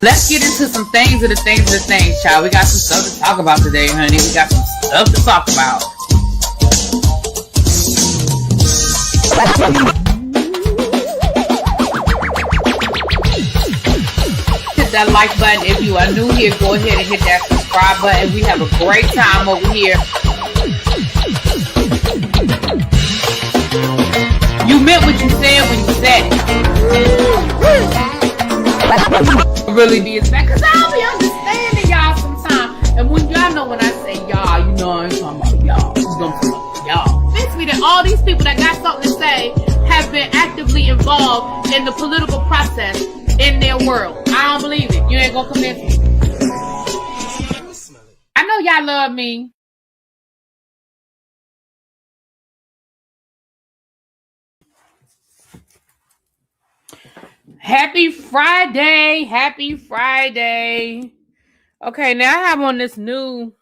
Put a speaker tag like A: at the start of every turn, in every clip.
A: Let's get into some things of the things, child. We got some stuff to talk about today, honey. We got some stuff to talk about. Hit that like button if you are new here. Go ahead and hit that subscribe button. We have a great time over here. You meant what you said when you said it. Really be expect, because I don't be understanding y'all sometimes. And when y'all know when I say y'all, you know I ain't talking about y'all. I'm talking about y'all. It makes me that all these people that got something to say have been actively involved in the political process in their world. I don't believe it. You ain't gonna convince me. I know y'all love me. Happy Friday. Happy Friday. Okay, now I have on this new,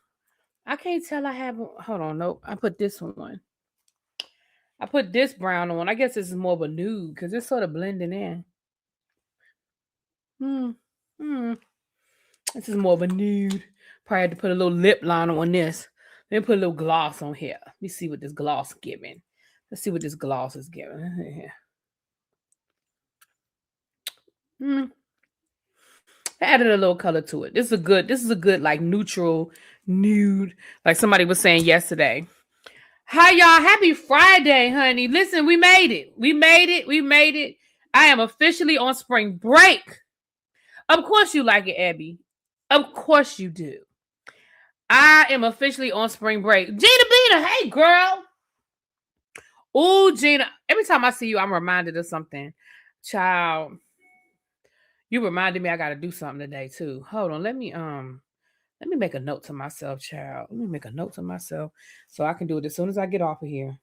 A: I can't tell I have, hold on, nope. I put this one. I put this brown on. I guess this is more of a nude because it's sort of blending in. This is more of a nude. Probably had to put a little lip liner on this. Then put a little gloss on here. Let me see what this gloss is giving. Let's see what this gloss is giving. I added a little color to it. This is a good like neutral nude, like somebody was saying yesterday. Hi y'all, happy Friday, honey. Listen, we made it. We made it. I am officially on spring break. Of course you like it, Abby. Of course you do. I am officially on spring break. Gina Bina, hey girl. Oh, Gina. Every time I see you, I'm reminded of something. Child. You reminded me I got to do something today too. Hold on. Let me make a note to myself, child. Let me make a note to myself so I can do it as soon as I get off of here.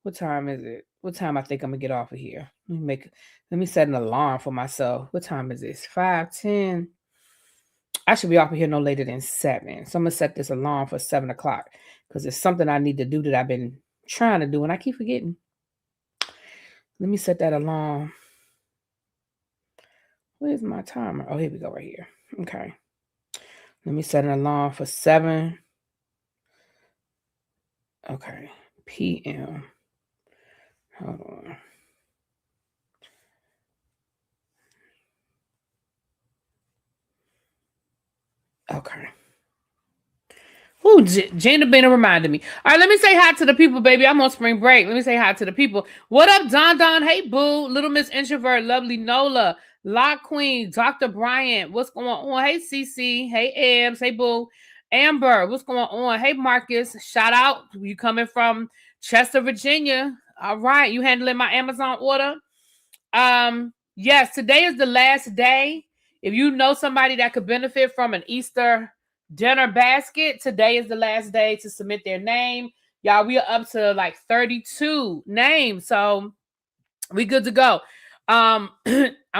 A: What time is it? What time I think I'm gonna get off of here? Let me set an alarm for myself. What time is this? 5:10. I should be off of here no later than 7. So I'm gonna set this alarm for 7 o'clock because it's something I need to do that I've been trying to do and I keep forgetting. Let me set that alarm. Where's my timer? Oh, here we go, right here. Okay. Let me set an alarm for 7. Okay. PM. Hold on. Okay. Ooh, Gina Bina reminded me. All right, let me say hi to the people, baby. I'm on spring break. Let me say hi to the people. What up, Don Don? Hey, boo. Little Miss Introvert. Lovely Nola. Lock Queen. Dr. Bryant. What's going on? Hey, Cece. Hey, Ebs. Hey, boo. Amber. What's going on? Hey, Marcus. Shout out. You coming from Chester, Virginia. All right. You handling my Amazon order? Yes, today is the last day. If you know somebody that could benefit from an Easter dinner basket, today is the last day to submit their name. Y'all, we are up to like 32 names. So we good to go. I'm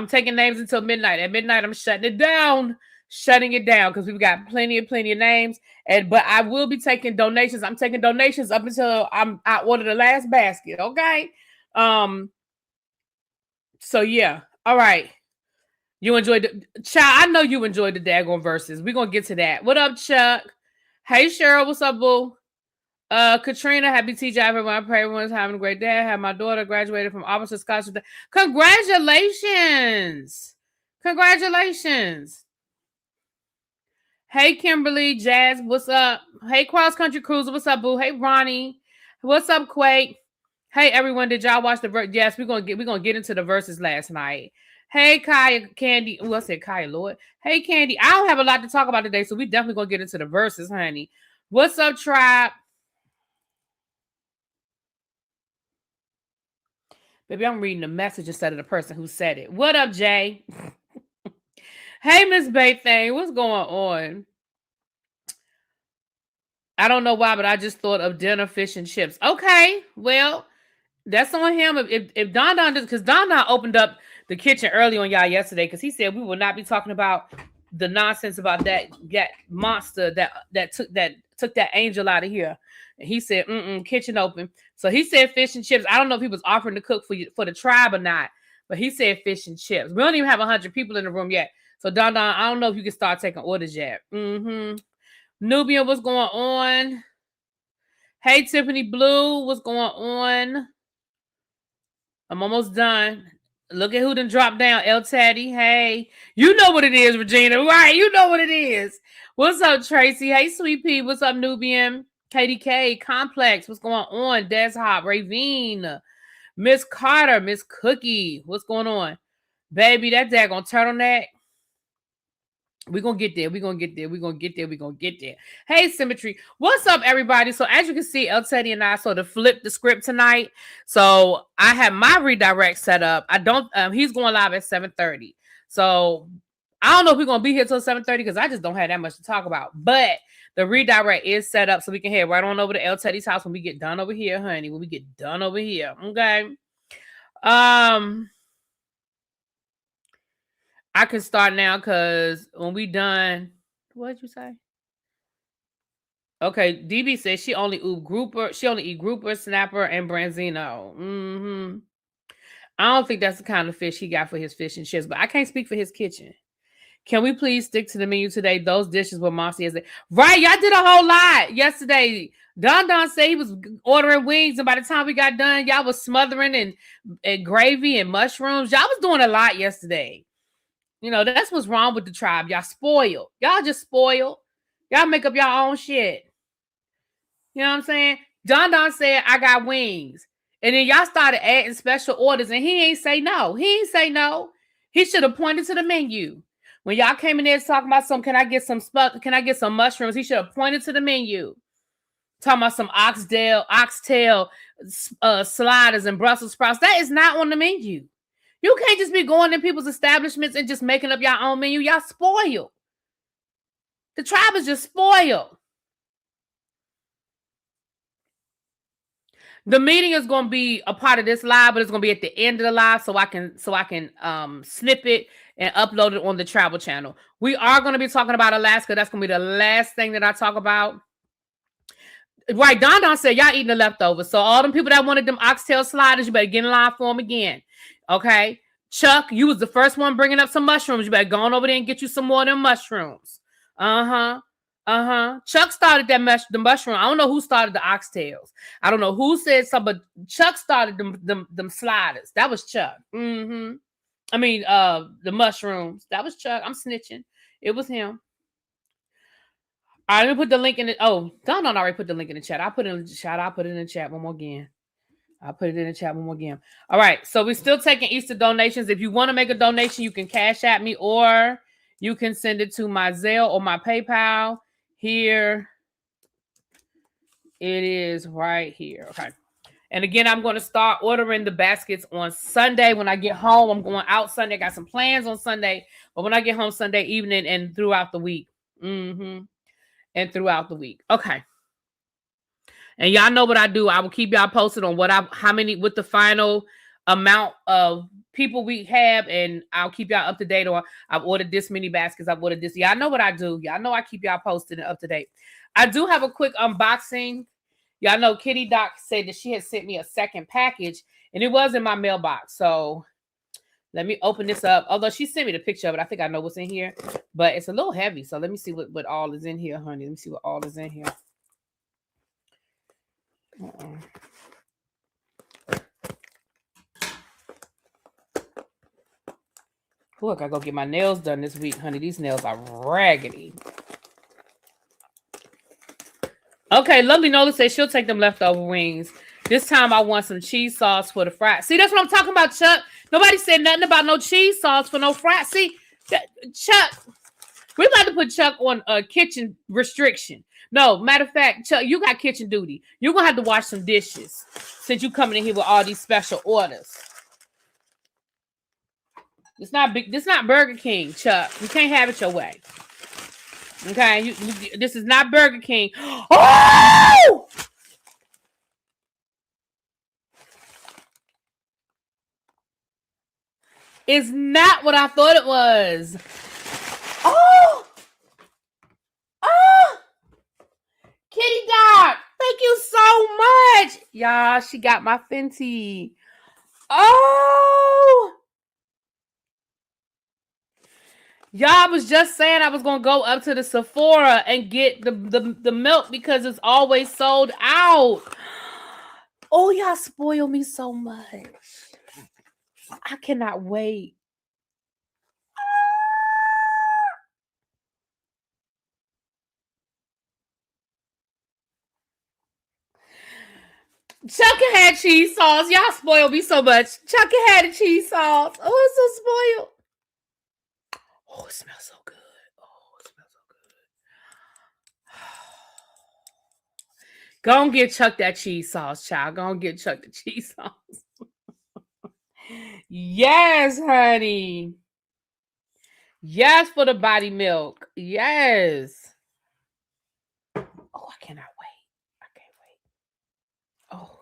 A: taking names until midnight. At midnight, I'm shutting it down because we've got plenty of names. But I will be taking donations. I'm taking donations up until I order the last basket. Okay. So yeah. All right. You enjoyed the child. I know you enjoyed the daggone verses. We're gonna get to that. What up, Chuck? Hey Cheryl, what's up, boo? Katrina, happy TJ. Everyone, I pray everyone's having a great day. I have my daughter graduated from Officer Scholarship. Congratulations. Congratulations. Hey Kimberly, Jazz, what's up? Hey Cross Country Cruiser, what's up, boo? Hey Ronnie, what's up, Quake? Hey everyone, did y'all watch the verse? Yes, we're gonna get into the verses last night. Hey, Kaya, Candy. Oh, I said Kaya, Lord. Hey, Candy. I don't have a lot to talk about today, so we definitely going to get into the verses, honey. What's up, tribe? Baby, I'm reading the message instead of the person who said it. What up, Jay? Hey, Miss Baythang. What's going on? I don't know why, but I just thought of dinner, fish, and chips. Okay, well, that's on him. If Don Don does, because Don Don opened up the kitchen early on y'all yesterday because he said we will not be talking about the nonsense about that monster that took that angel out of here. And he said, kitchen open. So he said fish and chips. I don't know if he was offering to cook for the tribe or not, But he said fish and chips. We don't even have 100 people in the room yet. So Don, I don't know if you can start taking orders yet. Nubian, what's going on? Hey, Tiffany Blue, what's going on? I'm almost done. Look at who done dropped down. El Teddy, hey. You know what it is, Regina. Right, you know what it is. What's up, Tracy? Hey, Sweet Pea. What's up, Nubian? KDK, Complex. What's going on? Des Hop, Ravine. Miss Carter, Miss Cookie. What's going on? Baby, that daggone turtleneck. We're going to get there. We're going to get there. We're going to get there. We're going to get there. Hey, Symmetry. What's up, everybody? So as you can see, El Teddy and I sort of flipped the script tonight. So I have my redirect set up. He's going live at 7:30. So I don't know if we're going to be here till 7:30 because I just don't have that much to talk about. But the redirect is set up so we can head right on over to El Teddy's house when we get done over here, honey. When we get done over here. Okay. I can start now because when we done, what did you say? Okay, DB says she only eat grouper, snapper, and branzino. I don't think that's the kind of fish he got for his fish and chips, but I can't speak for his kitchen. Can we please stick to the menu today? Those dishes were Mossy yesterday. Right, y'all did a whole lot yesterday. Don said he was ordering wings, and by the time we got done, y'all was smothering and gravy and mushrooms. Y'all was doing a lot yesterday. You know, that's what's wrong with the tribe. Y'all spoiled. Y'all just spoiled. Y'all make up y'all own shit. You know what I'm saying? Don said, I got wings. And then y'all started adding special orders, and he ain't say no. He ain't say no. He should have pointed to the menu. When y'all came in there talking about can I get some mushrooms? He should have pointed to the menu. Talking about some oxtail sliders and Brussels sprouts. That is not on the menu. You can't just be going in people's establishments and just making up your own menu. Y'all spoiled. The tribe is just spoiled. The meeting is going to be a part of this live, but it's going to be at the end of the live so I can snip it and upload it on the travel channel. We are going to be talking about Alaska. That's going to be the last thing that I talk about. Right, Don said y'all eating the leftovers. So all them people that wanted them oxtail sliders, you better get in line for them again. Okay, Chuck, you was the first one bringing up some mushrooms. You better go on over there and get you some more of them mushrooms. Chuck started the mushroom. I don't know who started the oxtails. I don't know who said something, but Chuck started them sliders. That was Chuck. I mean, the mushrooms. That was Chuck. I'm snitching. It was him. All right, let me put the link in it. Oh, Don already put the link in the chat. I'll put it in the chat. I'll put it in the chat one more again. All right, so we're still taking Easter donations. If you want to make a donation, you can cash at me or you can send it to my Zelle or my PayPal. Here it is right here. Okay. And again, I'm going to start ordering the baskets on Sunday. When I get home, I'm going out Sunday. I got some plans on Sunday, but when I get home Sunday evening and throughout the week. And throughout the week. Okay. And y'all know what I do. I will keep y'all posted on what the final amount of people we have, and I'll keep y'all up to date on I've ordered this many baskets. I've ordered this. Y'all know what I do. Y'all know I keep y'all posted and up to date. I do have a quick unboxing. Y'all know Kitty Doc said that she had sent me a second package, and it was in my mailbox. So let me open this up. Although she sent me the picture of it, I think I know what's in here, but it's a little heavy. So let me see what all is in here, honey. Let me see what all is in here. Look, I go get my nails done this week, honey. These nails are raggedy. Okay, Lovely Nola says she'll take them leftover wings. This time I want some cheese sauce for the fries. See, that's what I'm talking about, Chuck. Nobody said nothing about no cheese sauce for no fries. See, Chuck, we're about to put Chuck on a kitchen restriction. No, matter of fact, Chuck, you got kitchen duty. You're going to have to wash some dishes since you coming in here with all these special orders. It's not big. This is not Burger King, Chuck. You can't have it your way. Okay, this is not Burger King. Oh! It's not what I thought it was. Oh! Oh! Kitty Doc, thank you so much. Y'all, she got my Fenty. Oh! Y'all was just saying I was gonna go up to the Sephora and get the milk because it's always sold out. Oh, y'all spoil me so much. I cannot wait. Chucky had cheese sauce. Y'all spoil me so much. Chucky had the cheese sauce. Oh, it's so spoiled. Oh, it smells so good. Oh, it smells so good. Go and get Chuck that cheese sauce, child. Go and get Chuck the cheese sauce. Yes, honey. Yes, for the body milk. Yes. Oh, I cannot wait. I can't wait. Oh.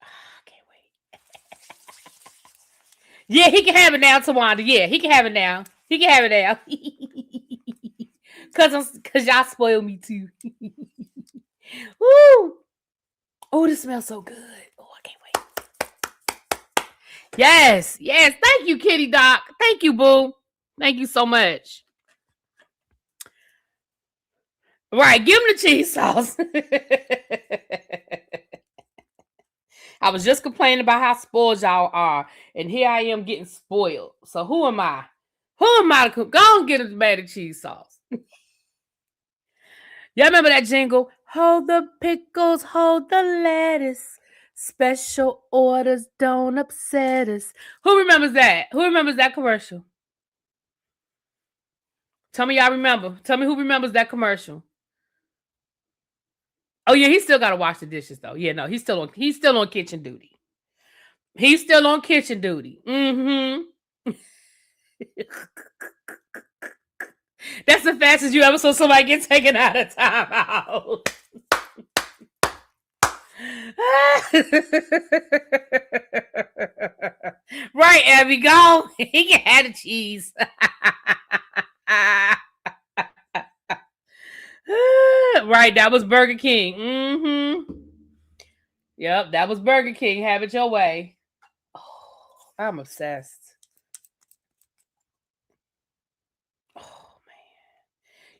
A: I can't wait. Yeah, he can have it now, Tawanda. Yeah, he can have it now. He can have it now. Cause y'all spoiled me too. Woo! Oh, this smells so good. Oh, I can't wait. Yes, yes. Thank you, Kitty Doc. Thank you, boo. Thank you so much. Right, give him the cheese sauce. I was just complaining about how spoiled y'all are, and here I am getting spoiled. So who am I? Who am I to go and get a bag of cheese sauce? Y'all remember that jingle? Hold the pickles, hold the lettuce. Special orders don't upset us. Who remembers that? Who remembers that commercial? Tell me y'all remember. Tell me who remembers that commercial. Oh yeah, he still gotta wash the dishes though. Yeah, no, he's still on kitchen duty. He's still on kitchen duty. Mm-hmm. That's the fastest you ever saw somebody get taken out of timeout. Right, Abby, go. He can have the cheese. Right, that was Burger King. Mm-hmm. Yep, that was Burger King. Have it your way. Oh, I'm obsessed. Oh man.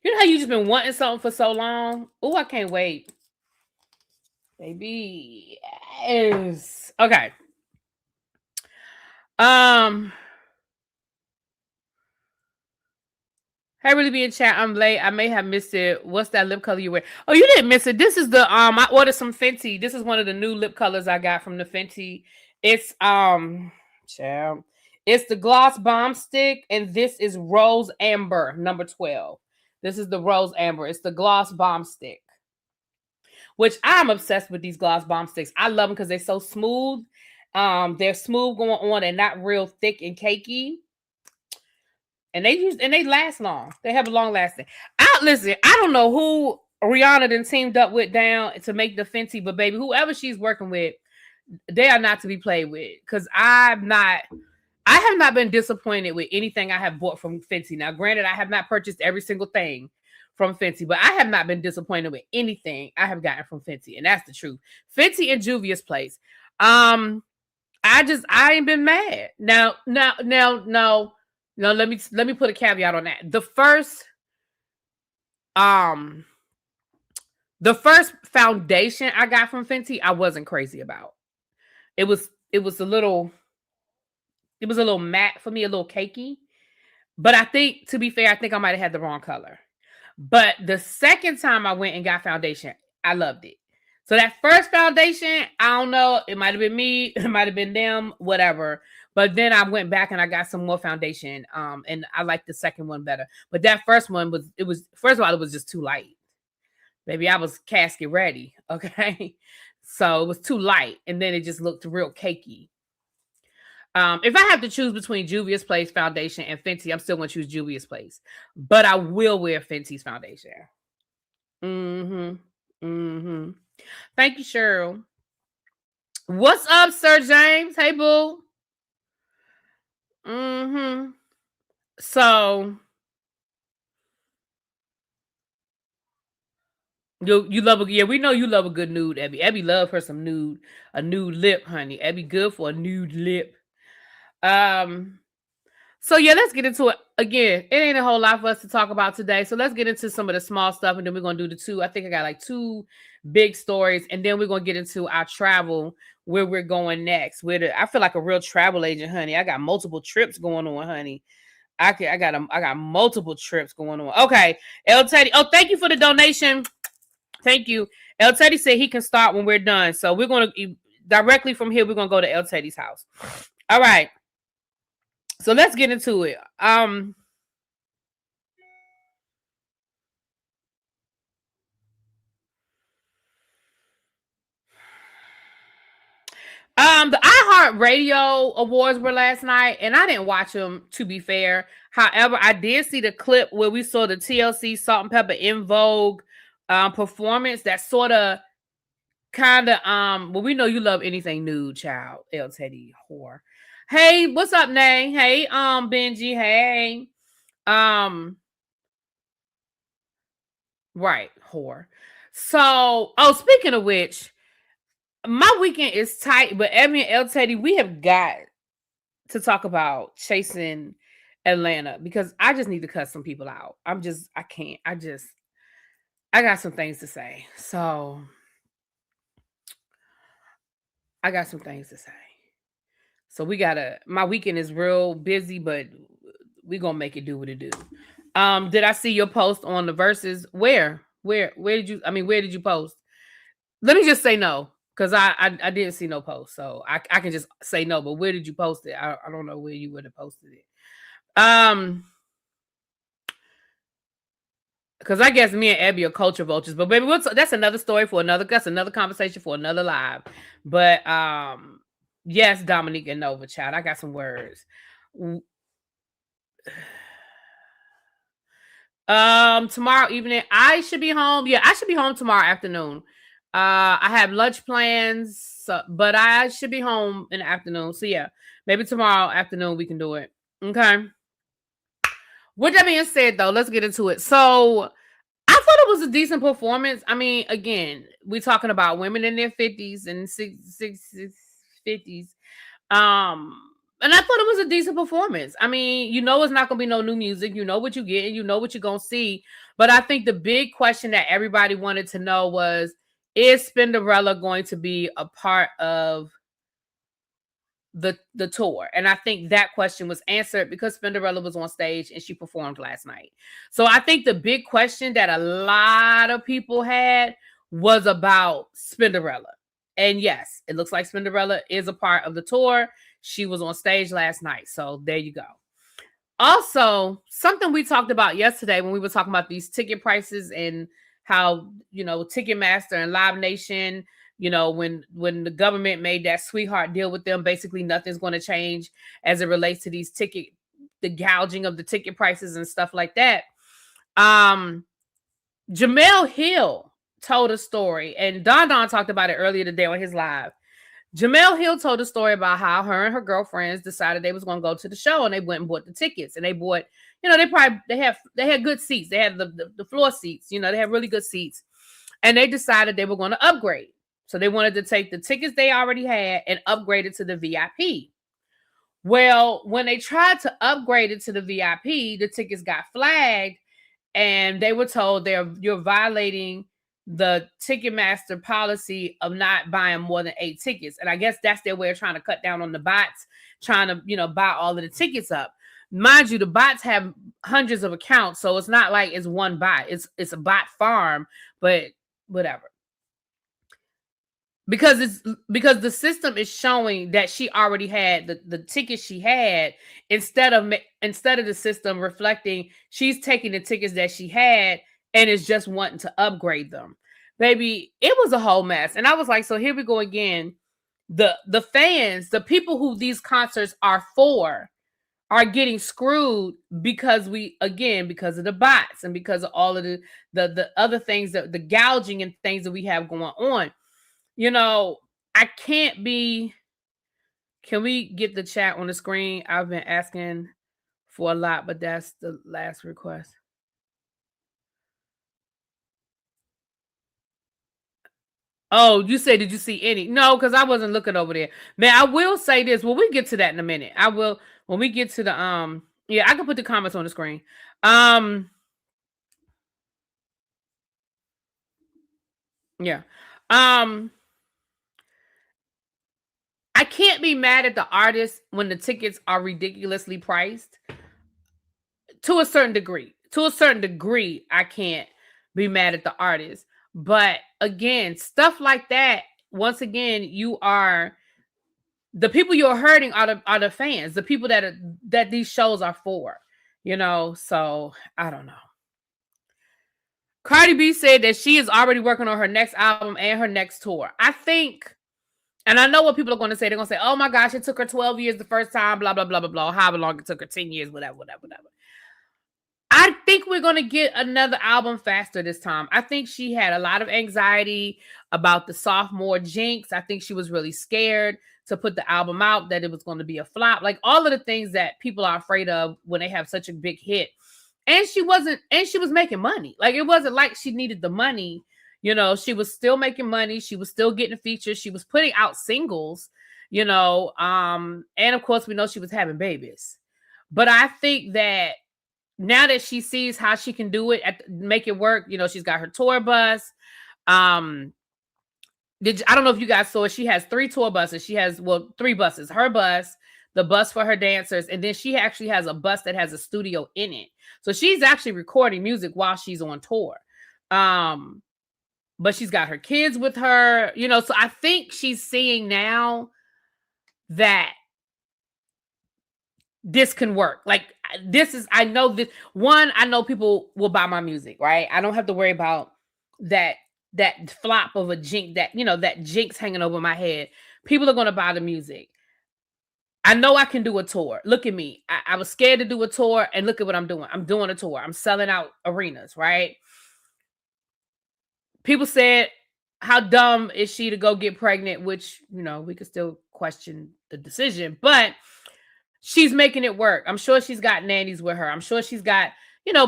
A: You know how you just been wanting something for so long? Oh, I can't wait. Baby. Yes. Okay. Hey, really be in chat. I'm late. I may have missed it. What's that lip color you wear? Oh, you didn't miss it. This is the I ordered some Fenty. This is one of the new lip colors I got from the Fenty. It's child. It's the Gloss Bomb Stick, and this is Rose Amber number 12. This is the Rose Amber. It's the Gloss Bomb Stick, which I'm obsessed with these Gloss Bomb Sticks. I love them because they're so smooth. They're smooth going on and not real thick and cakey. And they last long. They have a long lasting. Listen, I don't know who Rihanna then teamed up with down to make the Fenty, but baby, whoever she's working with, they are not to be played with. Because I have not been disappointed with anything I have bought from Fenty. Now, granted, I have not purchased every single thing from Fenty, but I have not been disappointed with anything I have gotten from Fenty, and that's the truth. Fenty and Juvia's Place. I ain't been mad. Now, no. No, let me put a caveat on that. The first foundation I got from Fenty, I wasn't crazy about. It was a little matte for me, a little cakey. But I think, to be fair, I think I might have had the wrong color. But the second time I went and got foundation, I loved it. So that first foundation, I don't know, it might have been me, it might have been them, whatever. But then I went back and I got some more foundation, and I liked the second one better. But that first one was first of all, it was just too light. Maybe I was casket ready, okay? So it was too light, and then it just looked real cakey. If I have to choose between Juvia's Place foundation and Fenty, I'm still going to choose Juvia's Place. But I will wear Fenty's foundation. Mm-hmm. Thank you, Cheryl. What's up, Sir James? Hey, boo. So you love we know you love a good nude, Abby. Abby love her some nude, a nude lip, honey. Abby good for a nude lip. So yeah, let's get into it. Again, it ain't a whole lot for us to talk about today. So let's get into some of the small stuff, and then we're gonna do the two. I think I got like two big stories, and then we're gonna get into our travel, where we're going next. I feel like a real travel agent, honey. I got multiple trips going on, honey. I got multiple trips going on. Okay, El Teddy. Oh, thank you for the donation. Thank you. El Teddy said he can start when we're done. So we're gonna directly from here. We're gonna go to El Teddy's house. All right. So let's get into it. The iHeartRadio Awards were last night, and I didn't watch them, to be fair. However, I did see the clip where we saw the TLC Salt and Pepper In Vogue performance that sort of kind of well, we know you love anything nude, child. El Teddy whore. Hey, what's up, Nay? Hey, Benji. Hey. Right, whore. So, speaking of which, my weekend is tight, but Emmy and El Teddy, we have got to talk about chasing Atlanta because I just need to cut some people out. I can't. I got some things to say. So I got some things to say. So my weekend is real busy, but we gonna make it do what it do. Did I see your post on the verses? Where did you post? Let me just say no. Because I didn't see no post. So I can just say no, but where did you post it? I don't know where you would have posted it. Because I guess me and Abby are culture vultures, but baby, that's another story for that's another conversation for another live. But yes, Dominique and Nova, child, I got some words. Tomorrow evening, I should be home. Yeah, I should be home tomorrow afternoon. I have lunch plans, but I should be home in the afternoon. So yeah, maybe tomorrow afternoon we can do it. Okay. With that being said, though, let's get into it. So I thought it was a decent performance. I mean, again, we're talking about women in their 50s and 50s. And I thought it was a decent performance. I mean, it's not going to be no new music. You know what you get and you know what you're going to see. But I think the big question that everybody wanted to know was, is Spinderella going to be a part of the tour? And I think that question was answered because Spinderella was on stage and she performed last night. So I think the big question that a lot of people had was about Spinderella. And yes, it looks like Spinderella is a part of the tour. She was on stage last night. So there you go. Also, something we talked about yesterday when we were talking about these ticket prices and how, Ticketmaster and Live Nation, when the government made that sweetheart deal with them, basically nothing's going to change as it relates to the gouging of the ticket prices and stuff like that. Jamel Hill told a story, and Don talked about it earlier today on his live. Jamel Hill told a story about how her and her girlfriends decided they was going to go to the show, and they went and bought the tickets, and they bought, they had good seats. They had the floor seats, they had really good seats, and they decided they were going to upgrade. So they wanted to take the tickets they already had and upgrade it to the VIP. Well, when they tried to upgrade it to the VIP, the tickets got flagged, and they were told you're violating the Ticketmaster policy of not buying more than 8 tickets. And I guess that's their way of trying to cut down on the bots, trying to, buy all of the tickets up. Mind you, the bots have hundreds of accounts, so it's not like it's one bot. It's a bot farm, but whatever. Because the system is showing that she already had the tickets she had instead of the system reflecting she's taking the tickets that she had and is just wanting to upgrade them. Baby, it was a whole mess. And I was like, so here we go again. The fans, the people who these concerts are for, are getting screwed because of the bots and because of all of the other things, that the gouging and things that we have going on. I can't be. Can we get the chat on the screen? I've been asking for a lot, but that's the last request. Oh, you say, did you see any? No, because I wasn't looking over there. Man, I will say this. When we get to that in a minute, I will. When we get to the Yeah, I can put the comments on the screen. Yeah. I can't be mad at the artist when the tickets are ridiculously priced. To a certain degree. To a certain degree, I can't be mad at the artist. But again, stuff like that, once again, you are the people you're hurting are the fans, the people that these shows are for. So I don't know. Cardi B said that she is already working on her next album and her next tour. I think, and I know what people are going to say. They're going to say, oh my gosh, it took her 12 years the first time, blah, blah, blah, blah, blah. However long it took her, 10 years, whatever. I think we're going to get another album faster this time. I think she had a lot of anxiety about the sophomore jinx. I think she was really scared to put the album out, that it was going to be a flop. Like all of the things that people are afraid of when they have such a big hit. And she was making money. Like it wasn't like she needed the money. She was still making money. She was still getting features. She was putting out singles, and of course we know she was having babies. But I think that now that she sees how she can do it, make it work, she's got her tour bus. I don't know if you guys saw it. She has 3 tour buses. She has 3 buses. Her bus, the bus for her dancers, and then she actually has a bus that has a studio in it. So she's actually recording music while she's on tour. But she's got her kids with her, so I think she's seeing now that this can work. Like I know this. One, I know people will buy my music, right? I don't have to worry about that flop of a jinx, that jinx hanging over my head. People are going to buy the music. I know I can do a tour. Look at me. I was scared to do a tour, and look at what I'm doing. I'm doing a tour. I'm selling out arenas, right? People said, how dumb is she to go get pregnant? Which, we could still question the decision, but she's making it work. I'm sure she's got nannies with her. I'm sure she's got,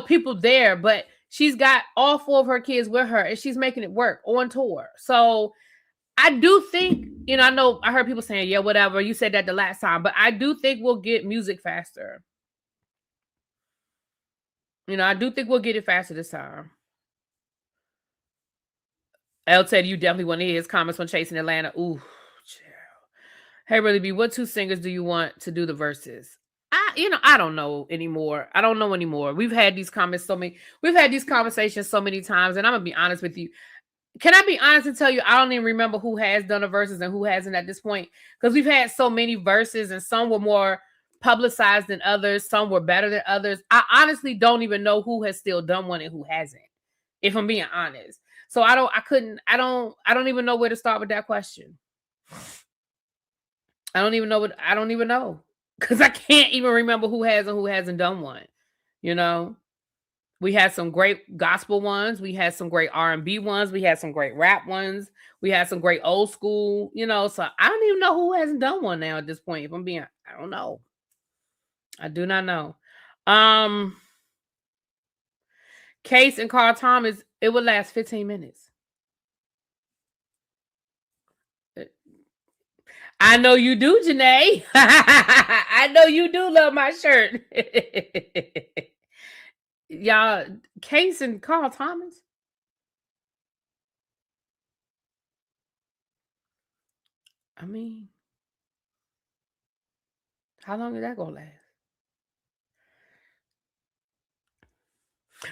A: people there, but she's got all 4 of her kids with her, and she's making it work on tour. So I do think, I know I heard people saying, yeah, whatever. You said that the last time, but I do think we'll get music faster. I do think we'll get it faster this time. L said you definitely want to hear his comments on Chasing Atlanta. Ooh, child. Hey, Really B, what 2 singers do you want to do the verses? I don't know anymore. I don't know anymore. We've had these conversations so many times, and I'm gonna be honest with you. Can I be honest and tell you, I don't even remember who has done a verses and who hasn't at this point, because we've had so many verses, and some were more publicized than others, some were better than others. I honestly don't even know who has still done one and who hasn't, if I'm being honest. So I don't even know where to start with that question. I don't even know, because I can't even remember who has and who hasn't done one. We had some great gospel ones. We had some great R&B ones. We had some great rap ones. We had some great old school, so I don't even know who hasn't done one now at this point. If I'm being, I don't know. I do not know. Case and Carl Thomas, it would last 15 minutes. I know you do, Janae. I know you do love my shirt. Y'all, Case and Carl Thomas. I mean, how long is that gonna last?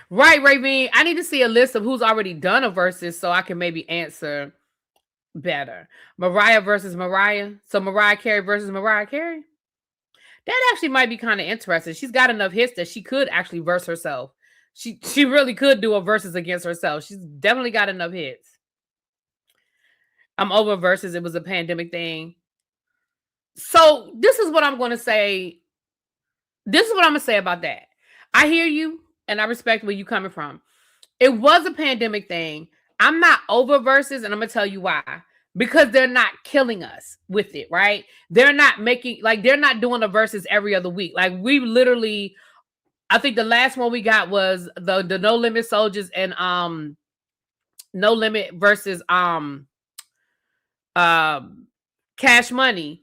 A: Right, Raven. I need to see a list of who's already done a versus so I can maybe answer better. Mariah versus Mariah. So Mariah Carey versus Mariah Carey. That actually might be kind of interesting. She's got enough hits that she could actually verse herself. She really could do a versus against herself. She's definitely got enough hits. I'm over versus. It was a pandemic thing. So this is what I'm going to say. This is what I'm going to say about that. I hear you, and I respect where you're coming from. It was a pandemic thing. I'm not over verses, and I'm going to tell you why. Because they're not killing us with it, right? They're not they're not doing the verses every other week. Like we literally, I think the last one we got was the No Limit Soldiers and No Limit versus Cash Money.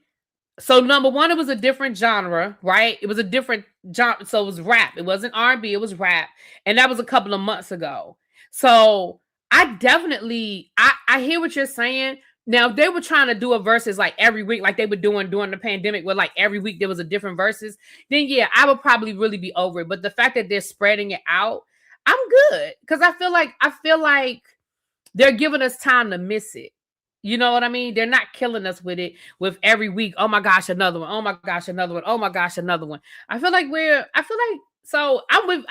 A: So number one, it was a different genre, right? It was a different genre. So it was rap. It wasn't R&B. It was rap. And that was a couple of months ago. So I definitely, I hear what you're saying. Now, if they were trying to do a versus like every week, like they were doing during the pandemic, where like every week there was a different versus, then yeah, I would probably really be over it. But the fact that they're spreading it out, I'm good. Because I feel like they're giving us time to miss it. You know what I mean? They're not killing us with it with every week. Oh my gosh, another one. Oh my gosh, another one. Oh my gosh, another one. I feel like so I'm with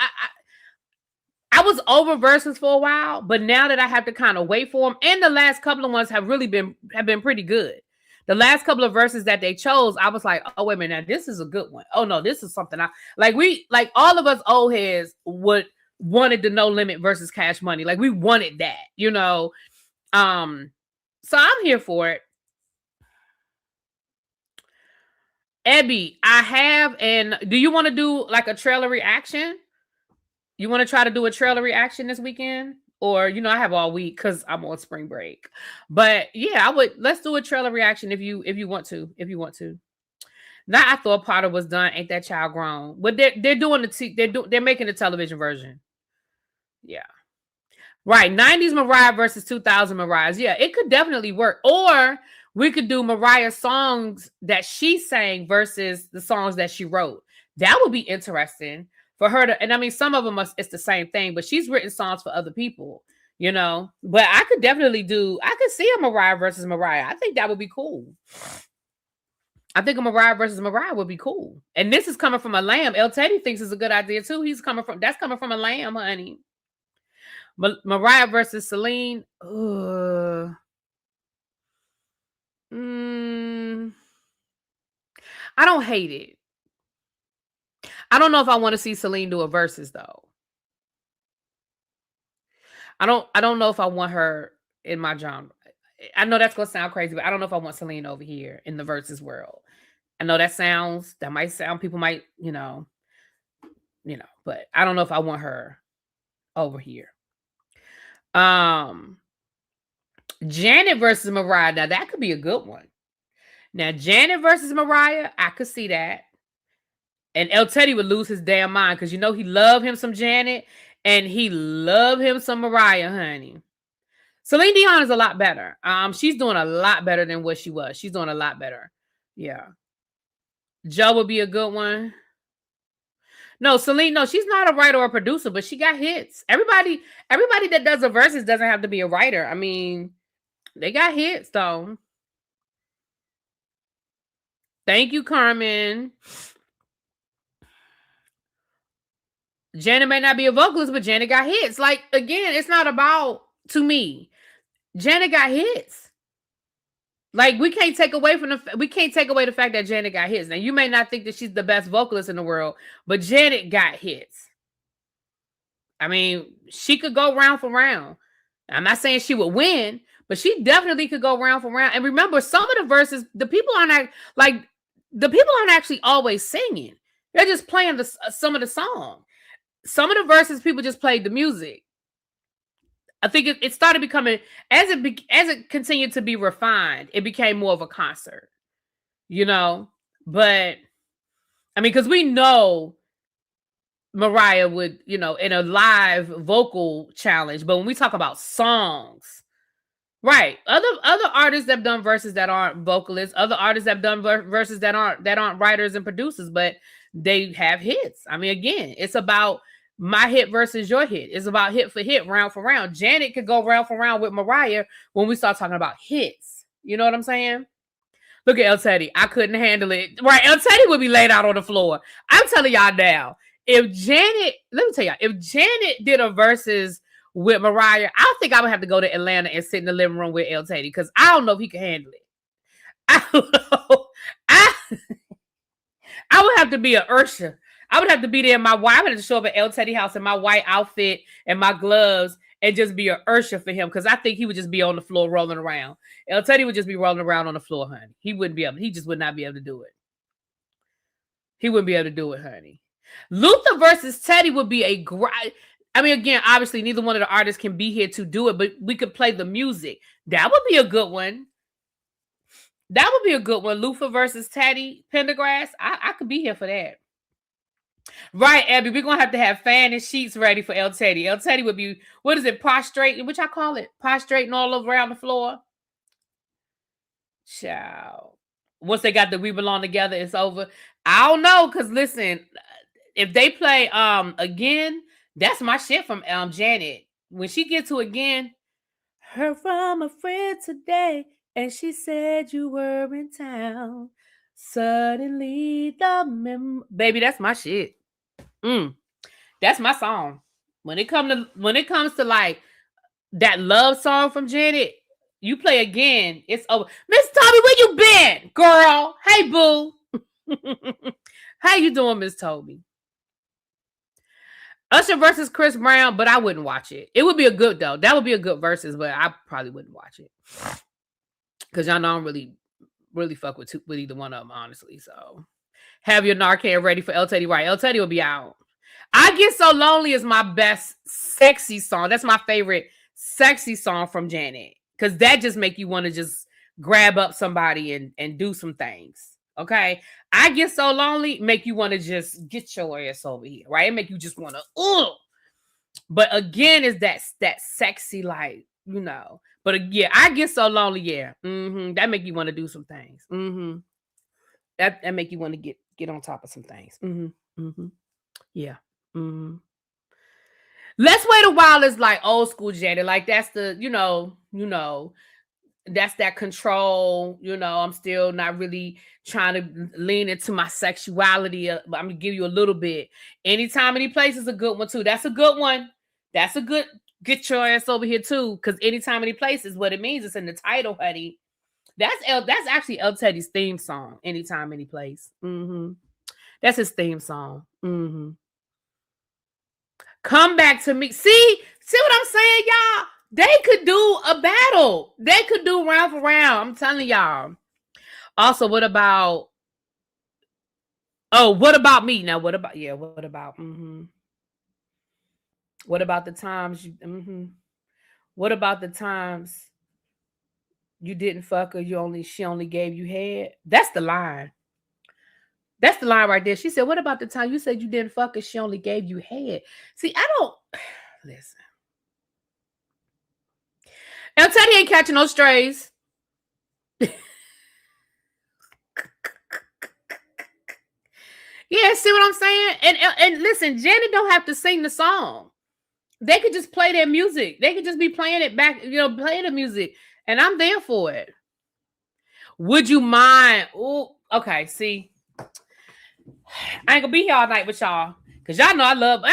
A: I was over verses for a while, but now that I have to kind of wait for them, and the last couple of ones have been pretty good. The last couple of verses that they chose, I was like, oh wait a minute, now this is a good one. Oh no, this is something I like all of us old heads wanted the No Limit versus Cash Money. Like we wanted that, you know. So I'm here for it. Ebby, I have, and do you want to do like a trailer reaction? You want to try to do a trailer reaction this weekend? Or, you know, I have all week because I'm on spring break. But yeah, let's do a trailer reaction if you want to. Now I thought Potter was done. Ain't that child grown? But they're doing they're making the television version. Yeah. Right, 90s Mariah versus 2000 Mariah's. Yeah, it could definitely work. Or we could do Mariah's songs that she sang versus the songs that she wrote. That would be interesting for her to, and I mean, some of them it's the same thing, but she's written songs for other people, you know. But I could see a Mariah versus Mariah. I think that would be cool. I think a Mariah versus Mariah would be cool. And this is coming from a lamb. El Teddy thinks it's a good idea too. That's coming from a lamb, honey. Mariah versus Celine. I don't hate it. I don't know if I want to see Celine do a versus though. I don't know if I want her in my genre. I know that's gonna sound crazy, but I don't know if I want Celine over here in the versus world. I know that might sound, people might, you know, but I don't know if I want her over here. Janet versus Mariah. Now that could be a good one. Now Janet versus Mariah, I could see that. And El Teddy would lose his damn mind because you know he loved him some Janet and he loved him some Mariah, honey. Celine Dion is a lot better. She's doing a lot better than what she was. She's doing a lot better. Yeah. Joe would be a good one. No, Celine, no, she's not a writer or a producer, but she got hits. Everybody that does a versus doesn't have to be a writer. I mean, they got hits, though. Thank you, Carmen. Janet may not be a vocalist, but Janet got hits. Like, again, it's not about, to me, Janet got hits. Like, we can't take away the fact that Janet got hits. Now, you may not think that she's the best vocalist in the world, but Janet got hits. I mean, she could go round for round. I'm not saying she would win, but she definitely could go round for round. And remember, some of the verses, the people aren't actually always singing. They're just playing some of the song. Some of the verses, people just played the music. I think it started becoming, as it continued to be refined, it became more of a concert, you know. But I mean, because we know Mariah would, you know, in a live vocal challenge, but when we talk about songs, right? Other artists that have done verses that aren't vocalists, other artists that have done verses that aren't writers and producers, but they have hits. I mean, again, it's about my hit versus your hit. It's about hit for hit, round for round. Janet could go round for round with Mariah when we start talking about hits. You know what I'm saying? Look at El Teddy. I couldn't handle it. Right, El Teddy would be laid out on the floor. I'm telling y'all now, if Janet did a versus with Mariah, I think I would have to go to Atlanta and sit in the living room with El Teddy because I don't know if he can handle it. I don't know. I would have to be an Ursha. I would have to be there in my white. I would have to show up at El Teddy house in my white outfit and my gloves and just be an Ursha for him because I think he would just be on the floor rolling around. El Teddy would just be rolling around on the floor, honey. He just would not be able to do it. He wouldn't be able to do it, honey. Luther versus Teddy would be a great. I mean, again, obviously, neither one of the artists can be here to do it, but we could play the music. That would be a good one. That would be a good one. Luther versus Teddy Pendergrass. I could be here for that. Right, Abby. We're gonna have to have fan and sheets ready for El Teddy. El Teddy would be, what is it, prostrating, which I call it, prostrating all around the floor. Ciao. Once they got the We Belong Together, it's over. I don't know, because listen, if they play Again, that's my shit from Janet. When she gets to Again, heard from a friend today, and she said you were in town. Suddenly baby, that's my shit. That's my song. When it comes to like that love song from Janet, you play Again, it's over. Miss Toby, where you been, girl? Hey, boo. How you doing, Miss Toby? Usher versus Chris Brown, but I wouldn't watch it. It would be a good, though. That would be a good versus, but I probably wouldn't watch it. Because y'all know I don't really fuck with either one of them, honestly. So have your Narcan ready for El Teddy. Right, El Teddy will be out. I Get So Lonely is my best sexy song. That's my favorite sexy song from Janet. Because that just make you want to just grab up somebody and do some things. Okay? I Get So Lonely make you want to just get your ass over here. Right? It make you just want to, But Again is that sexy, like, you know. But yeah, I Get So Lonely, yeah. That make you want to do some things. That make you want to get on top of some things. Yeah. Let's Wait a While is like old school Janet. Like that's the, you know, that's that control. You know, I'm still not really trying to lean into my sexuality. But I'm gonna give you a little bit. Anytime, Any Place is a good one too. That's a good one. That's a good, get your ass over here too. Because Anytime, Any Place is what it means. It's in the title, honey. That's actually El Teddy's theme song. Anytime, Any Place. That's his theme song. Come Back to Me. See what I'm saying, y'all? They could do a battle. They could do round for round. I'm telling y'all. Also, what about me? Now, what about what about the times what about the times you didn't fuck her, she only gave you head? That's the line. That's the line right there. She said, what about the time you said you didn't fuck her, she only gave you head? See, I don't listen. El Teddy ain't catching no strays. Yeah, see what I'm saying? And listen, Janet don't have to sing the song. They could just play their music. They could just be playing it back, play the music. And I'm there for it. Would you mind? Oh, okay, see. I ain't gonna be here all night with y'all. Because y'all know I love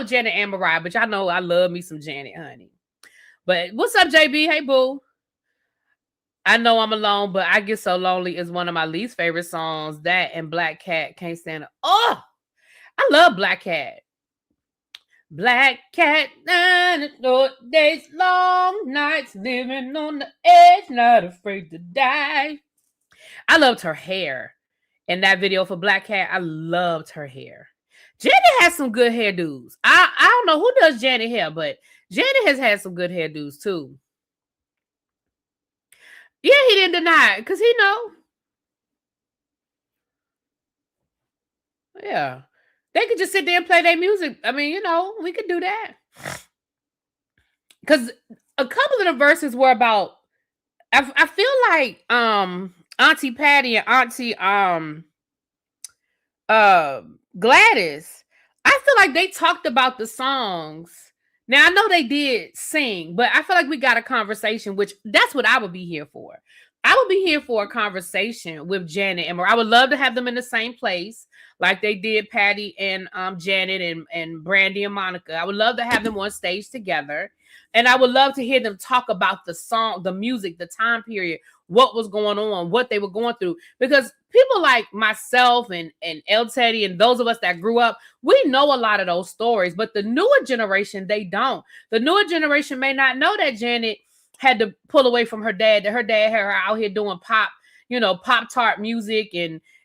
A: Janet and Mariah, but y'all know I love me some Janet, honey. But what's up, JB? Hey, boo. I know I'm alone, but I Get So Lonely is one of my least favorite songs. That and Black Cat, Can't Stand It. Oh, I love Black Cat. Black Cat, days, long nights, living on the edge, not afraid to die. I loved her hair. In that video for Black Cat, I loved her hair. Janet has some good hairdos. I don't know who does Janet hair, but Janet has had some good hairdos too. Yeah, he didn't deny it because he know. Yeah. They could just sit there and play their music. I mean, we could do that. Because a couple of the verses were about, I feel like Auntie Patty and Auntie Gladys, I feel like they talked about the songs. Now, I know they did sing, but I feel like we got a conversation, which that's what I would be here for. I would be here for a conversation with Janet and Mariah. I would love to have them in the same place, like they did Patty and Janet and Brandy and Monica. I would love to have them on stage together. And I would love to hear them talk about the song, the music, the time period, what was going on, what they were going through. Because people like myself and El Teddy and those of us that grew up, we know a lot of those stories. But the newer generation, they don't. The newer generation may not know that Janet had to pull away from her dad, that her dad had her out here doing Pop-Tart music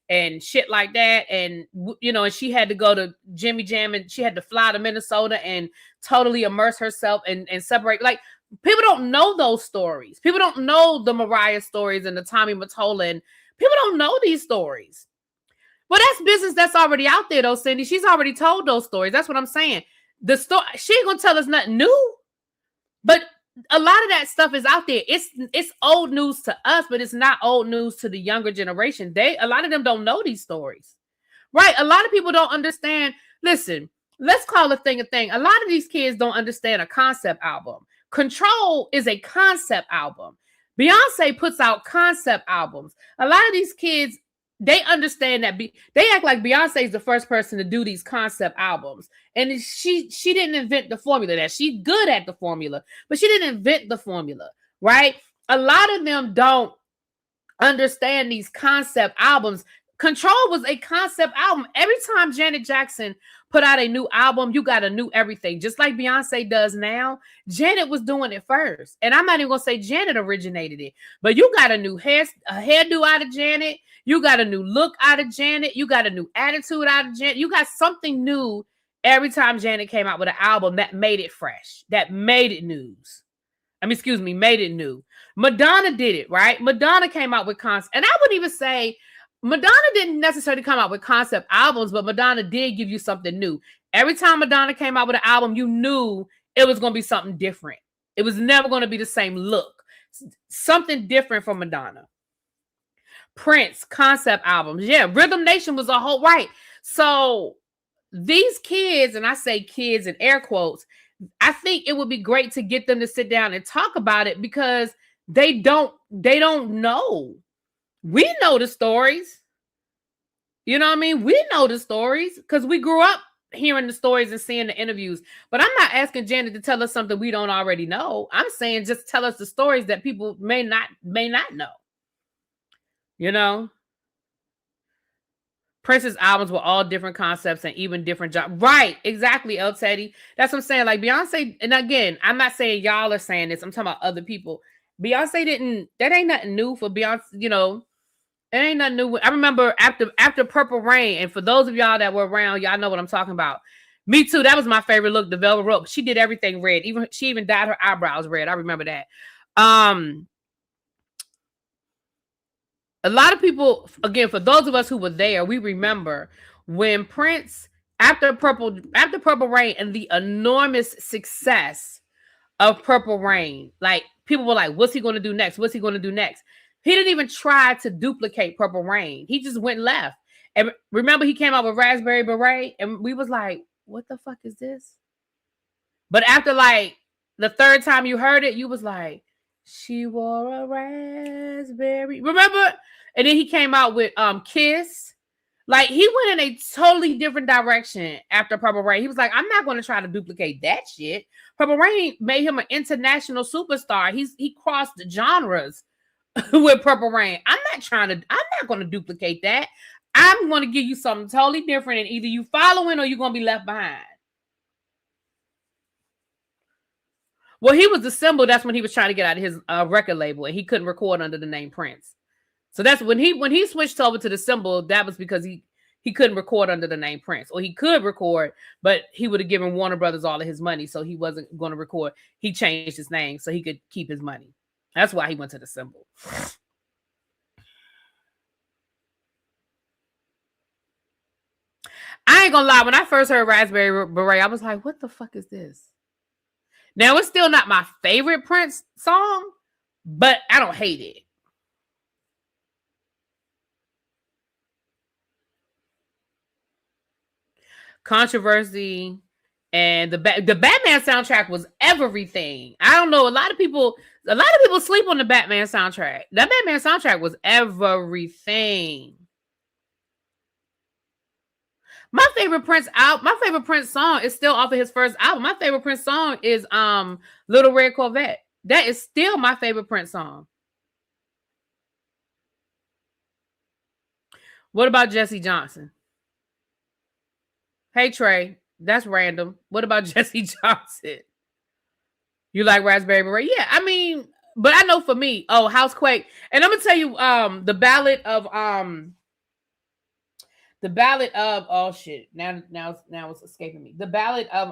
A: and shit like that. And, and she had to go to Jimmy Jam and she had to fly to Minnesota and totally immerse herself and separate. Like, People don't know those stories. People don't know the Mariah stories and the Tommy Mottola. And people don't know these stories. But that's business that's already out there, though, Cindy. She's already told those stories. That's what I'm saying. The story, she ain't gonna tell us nothing new. But a lot of that stuff is out there. It's old news to us, but it's not old news to the younger generation. A lot of them don't know these stories. Right? A lot of people don't understand. Listen, let's call a thing a thing. A lot of these kids don't understand a concept album. Control is a concept album. Beyonce puts out concept albums. A lot of these kids, they understand that they act like Beyonce is the first person to do these concept albums. And she didn't invent the formula. That she's good at the formula, but she didn't invent the formula, right? A lot of them don't understand these concept albums. Control was a concept album. Every time Janet Jackson put out a new album, you got a new everything. Just like Beyonce does now, Janet was doing it first. And I'm not even going to say Janet originated it, but you got a new hairdo out of Janet. You got a new look out of Janet. You got a new attitude out of Janet. You got something new every time Janet came out with an album that made it fresh, that made it news. Made it new. Madonna did it, right? Madonna came out with concept. And I wouldn't even say Madonna didn't necessarily come out with concept albums, but Madonna did give you something new. Every time Madonna came out with an album, you knew it was going to be something different. It was never going to be the same look. Something different from Madonna. Prince, concept albums. Yeah, Rhythm Nation was a whole, right. So these kids, and I say kids in air quotes, I think it would be great to get them to sit down and talk about it because they don't know. We know the stories. You know what I mean? We know the stories because we grew up hearing the stories and seeing the interviews. But I'm not asking Janet to tell us something we don't already know. I'm saying just tell us the stories that people may not know. You know? Prince's albums were all different concepts and even different jobs. Right, exactly, El Teddy. That's what I'm saying. Like Beyonce, and again, I'm not saying y'all are saying this. I'm talking about other people. Beyonce that ain't nothing new for Beyonce, you know. It ain't nothing new. I remember after Purple Rain, and for those of y'all that were around, y'all know what I'm talking about. Me too. That was my favorite look, the Velvet Rope. She did everything red. She even dyed her eyebrows red. I remember that. A lot of people, again, for those of us who were there, we remember when Prince, after Purple Rain and the enormous success of Purple Rain, like people were like, what's he going to do next? What's he going to do next? He didn't even try to duplicate Purple Rain. He just went left. And remember, he came out with Raspberry Beret, and we was like, what the fuck is this? But after like the third time you heard it, you was like, she wore a raspberry. Remember? And then he came out with Kiss. Like, he went in a totally different direction after Purple Rain. He was like, I'm not going to try to duplicate that shit. Purple Rain made him an international superstar. He crossed the genres with Purple Rain. I'm not going to duplicate that. I'm going to give you something totally different, and either you following or you're going to be left behind. Well, he was the symbol. That's when he was trying to get out of his record label, and he couldn't record under the name Prince. So that's when he switched over to the symbol. That was because he couldn't record under the name Prince, or he could record, but he would have given Warner Brothers all of his money, so he wasn't going to record. He changed his name so he could keep his money. That's why he went to the symbol. I ain't gonna lie. When I first heard Raspberry Beret, I was like, what the fuck is this? Now, it's still not my favorite Prince song, but I don't hate it. Controversy and the Batman soundtrack was everything. I don't know. A lot of people sleep on the Batman soundtrack. That Batman soundtrack was everything. My favorite Prince song is still off of his first album. My favorite Prince song is Little Red Corvette. That is still my favorite Prince song. What about Jesse Johnson? Hey Trey, that's random. What about Jesse Johnson? You like Raspberry Beret? Yeah, I mean, but I know for me, Housequake. And I'm gonna tell you, the ballad of oh shit. Now it's escaping me. The ballad of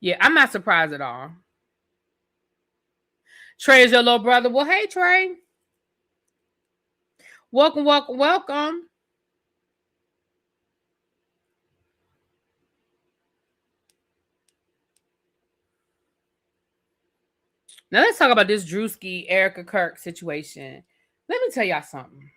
A: Yeah, I'm not surprised at all. Trey is your little brother. Well, hey, Trey. Welcome, welcome, welcome. Now let's talk about this Druski, Erica Kirk situation. Let me tell y'all something.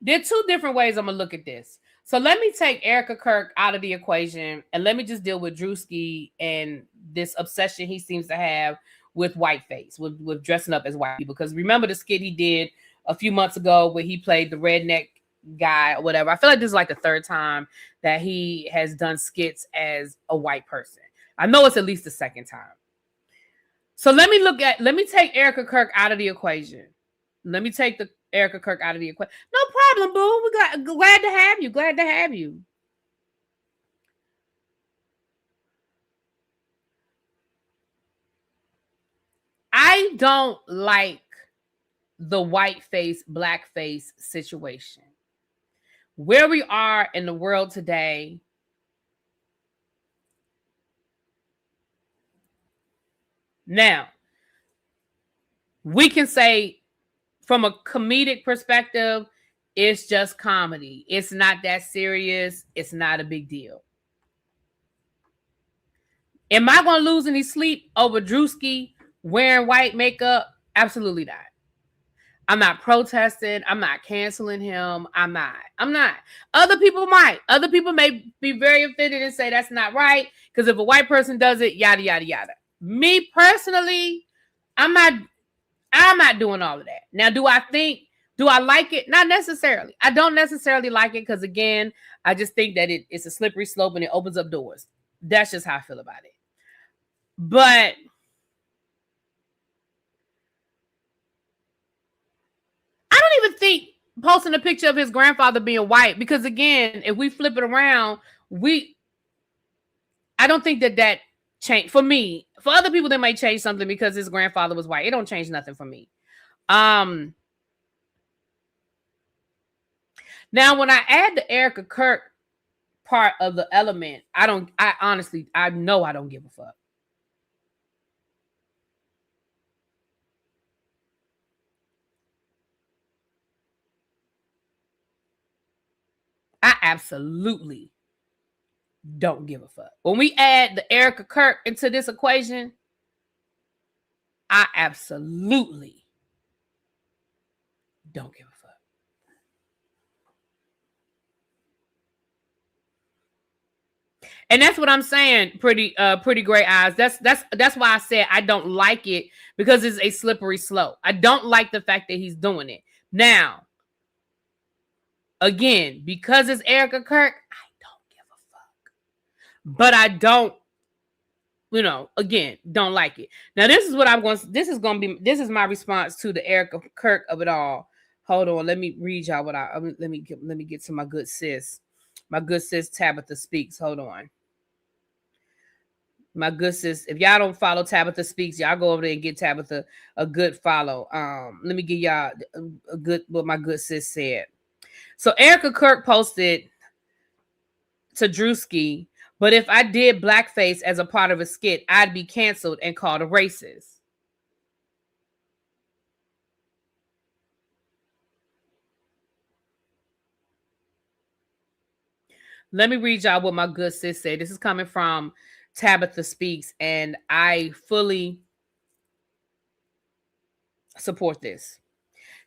A: There are two different ways I'm gonna look at this. So let me take Erica Kirk out of the equation and let me just deal with Druski and this obsession he seems to have with whiteface, with dressing up as white people. Because remember the skit he did a few months ago where he played the redneck guy or whatever. I feel like this is like the third time that he has done skits as a white person. I know it's at least the second time. So let me take Erica Kirk out of the equation. Let me take the Erica Kirk out of the equation. No problem, boo. Glad to have you. Glad to have you. I don't like the white face, black face situation. Where we are in the world today, now, we can say from a comedic perspective, it's just comedy. It's not that serious. It's not a big deal. Am I going to lose any sleep over Druski wearing white makeup? Absolutely not. I'm not protesting. I'm not canceling him. I'm not. Other people might. Other people may be very offended and say that's not right. Because if a white person does it, yada, yada, yada. Me personally, I'm not doing all of that. Now, do I like it? Not necessarily. I don't necessarily like it because, again, I just think that it's a slippery slope and it opens up doors. That's just how I feel about it. But I don't even think posting a picture of his grandfather being white, because again, if we flip it around, I don't think that change for me. For other people, they might change something because his grandfather was white. It don't change nothing for me. Now, when I add the Erica Kirk part of the element, I honestly know I don't give a fuck. I absolutely don't give a fuck. When we add the Erica Kirk into this equation, I absolutely don't give a fuck. And that's what I'm saying. Pretty great eyes. That's why I said I don't like it, because it's a slippery slope. I don't like the fact that he's doing it. Now, again, because it's Erica Kirk, I don't give a fuck. But I don't, again, don't like it. Now, this is my response to the Erica Kirk of it all. Hold on, let me read y'all let me get to my good sis. My good sis Tabitha Speaks. Hold on. My good sis, if y'all don't follow Tabitha Speaks, y'all go over there and get Tabitha a good follow. Let me give y'all a good what my good sis said. So Erica Kirk posted to Druski, but if I did blackface as a part of a skit, I'd be canceled and called a racist. Let me read y'all what my good sis said. This is coming from Tabitha Speaks, and I fully support this.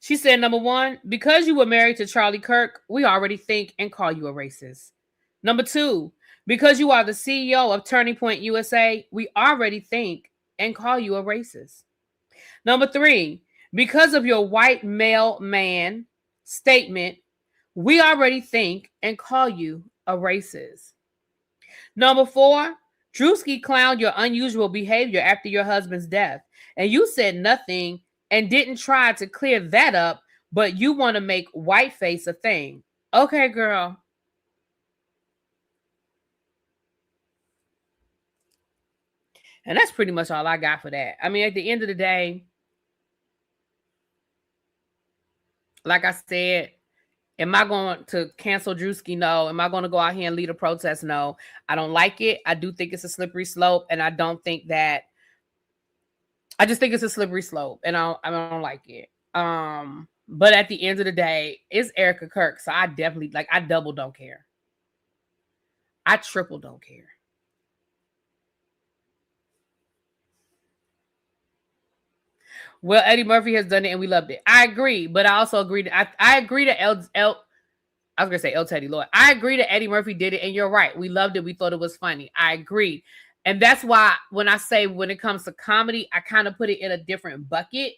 A: She said, number one, because you were married to Charlie Kirk, we already think and call you a racist. Number two, because you are the CEO of Turning Point USA, we already think and call you a racist. Number three, because of your white male man statement, we already think and call you a racist. Number four, Druski clowned your unusual behavior after your husband's death, and you said nothing and didn't try to clear that up, but you want to make whiteface a thing. Okay, girl. And that's pretty much all I got for that. I mean, at the end of the day, like I said, Am I going to cancel Druski? No. Am I going to go out here and lead a protest? No. I don't like it. I do think it's a slippery slope, and I don't think that. I just think it's a slippery slope, and I don't like it. But at the end of the day, it's Erica Kirk, so I definitely I double don't care. I triple don't care. Well, Eddie Murphy has done it, and we loved it. I agree, but I also agree that I agree that I was gonna say El Teddy Lloyd. I agree that Eddie Murphy did it, and you're right. We loved it. We thought it was funny. I agree. And that's why when I say when it comes to comedy, I kind of put it in a different bucket.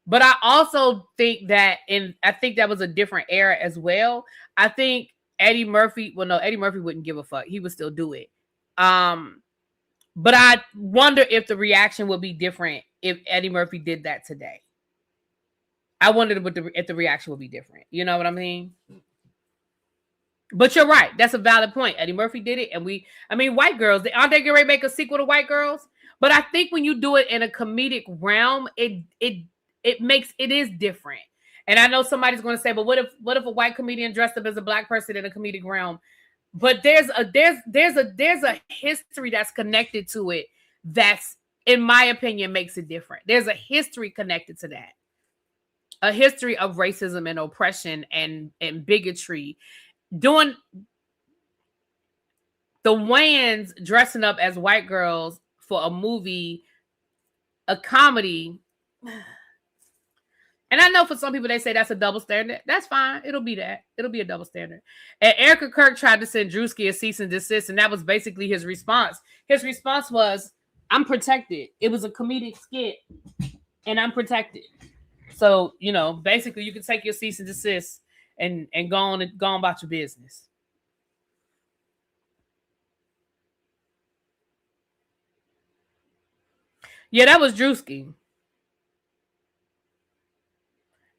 A: But I also think that I think that was a different era as well. I think Eddie Murphy wouldn't give a fuck. He would still do it. But I wonder if the reaction would be different if Eddie Murphy did that today. I wondered if the reaction would be different. You know what I mean? But you're right. That's a valid point. Eddie Murphy did it. And White Girls, aren't they getting ready to make a sequel to White Girls? But I think when you do it in a comedic realm, it is different. And I know somebody's going to say, but what if a white comedian dressed up as a black person in a comedic realm? But there's a history that's connected to it that's, in my opinion, makes it different. There's a history connected to that. A history of racism and oppression and bigotry. Doing the Wayans dressing up as white girls for a movie, a comedy. And I know for some people they say that's a double standard. That's fine. It'll be that. It'll be a double standard. And Erica Kirk tried to send Druski a cease and desist, and that was basically his response. His response was, I'm protected. It was a comedic skit, and I'm protected. So, basically you can take your cease and desist and go on about your business. Yeah, that was Druski.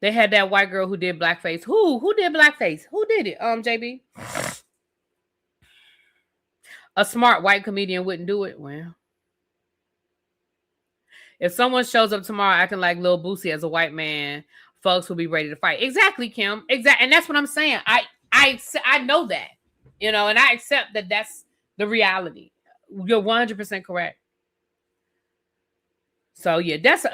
A: They had that white girl who did blackface. Who did blackface? Who did it? JB. A smart white comedian wouldn't do it. Well, if someone shows up tomorrow acting like Lil Boosie as a white man, folks will be ready to fight. Exactly, Kim. Exactly, and that's what I'm saying. I know that, and I accept that that's the reality. You're 100% correct. So yeah, that's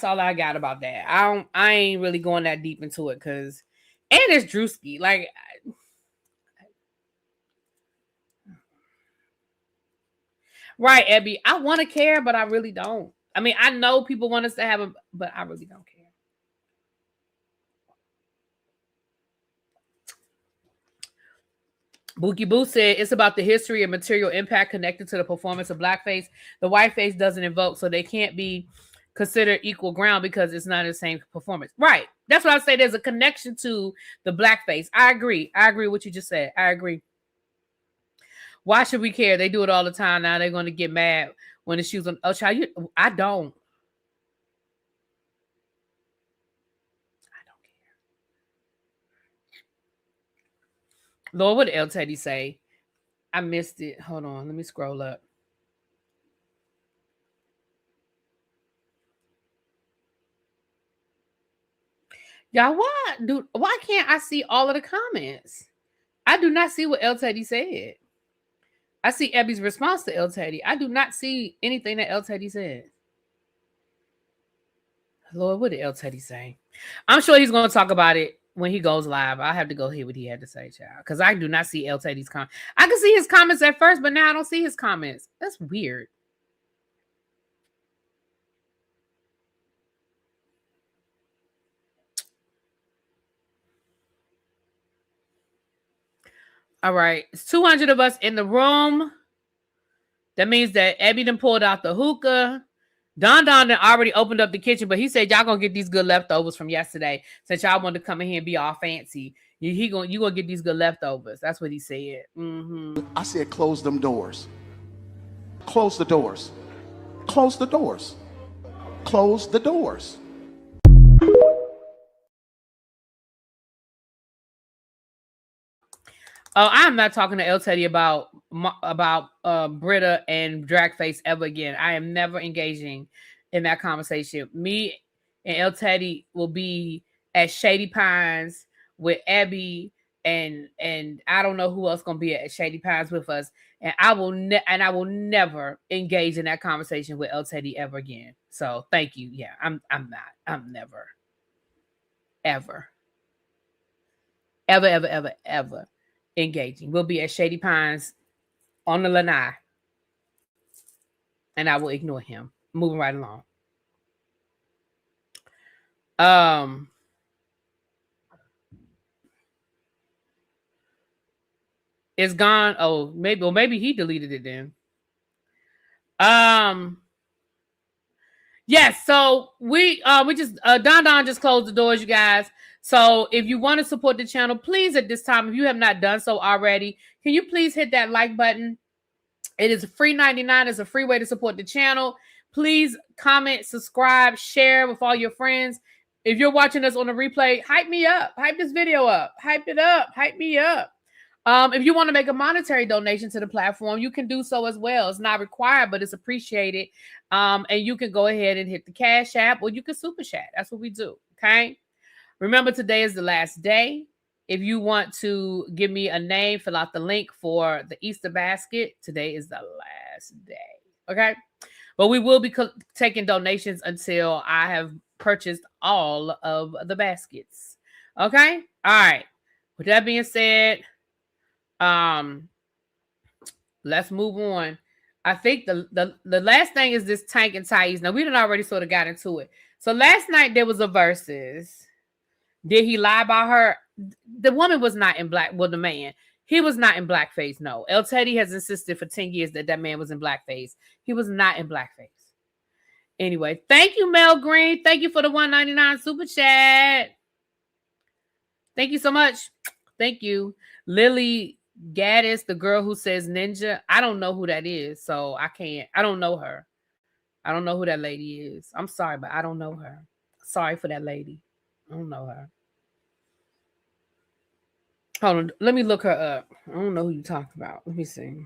A: all I got about that. I ain't really going that deep into it and it's Druski. Right, Abby. I want to care, but I really don't. I know people want us to have but I really don't care. Bookie Boo said it's about the history and material impact connected to the performance of blackface. The whiteface doesn't invoke, so they can't be considered equal ground because it's not the same performance. Right. That's what I say. There's a connection to the blackface. I agree. I agree with what you just said. I agree. Why should we care? They do it all the time. Now they're going to get mad when the shoes on. Oh, child, I don't. Lord, what did El Teddy say? I missed it. Hold on. Let me scroll up. Y'all, why can't I see all of the comments? I do not see what El Teddy said. I see Abby's response to El Teddy. I do not see anything that El Teddy said. Lord, what did El Teddy say? I'm sure he's going to talk about it when he goes live. I have to go hear what he had to say, child, because I do not see El Teddy's comments. I can see his comments at first, but now I don't see his comments. That's weird. All right. It's 200 of us in the room. That means that Abby done pulled out the hookah. Don done already opened up the kitchen, but he said y'all gonna get these good leftovers from yesterday since y'all wanted to come in here and be all fancy. You gonna get these good leftovers. That's what he said. Mm-hmm.
B: I said close them doors. Close the doors. Close the doors. Close the doors.
A: Oh, I'm not talking to El Teddy about Britta and Dragface ever again. I am never engaging in that conversation. Me and El Teddy will be at Shady Pines with Abby and I don't know who else gonna be at Shady Pines with us. And I will never engage in that conversation with El Teddy ever again. So thank you. Yeah, I'm never, ever, ever engaging. We'll be at Shady Pines on the lanai, and I will ignore him. Moving right along. It's gone. Oh, maybe he deleted it then. Yes, so we just Don just closed the doors, you guys. So if you want to support the channel, please at this time, if you have not done so already, can you please hit that like button? It is free 99. It's a free way to support the channel. Please comment, subscribe, share with all your friends. If you're watching us on the replay, hype me up. Hype this video up. Hype it up. Hype me up. If you want to make a monetary donation to the platform, you can do so as well. It's not required, but it's appreciated. And you can go ahead and hit the Cash App, or you can super chat. That's what we do. Okay. Remember, today is the last day. If you want to give me a name, fill out the link for the Easter basket. Today is the last day. Okay. But we will be taking donations until I have purchased all of the baskets. Okay. All right. With that being said, let's move on. I think the last thing is this Tank and Tyrese. Now, we done already sort of got into it. So last night there was a versus. Did he lie about her? The woman was not in black. Well, the man, he was not in blackface. No, El Teddy has insisted for 10 years that man was in blackface. He was not in blackface. Anyway, thank you, Mel Green. Thank you for the $1.99 super chat. Thank you so much. Thank you, Lily Gaddis, the girl who says ninja. I don't know who that is, so I can't. I don't know her. I don't know who that lady is. I'm sorry, but I don't know her. Sorry for that lady. I don't know her. Hold on. Let me look her up. I don't know who you're talking about. Let me see.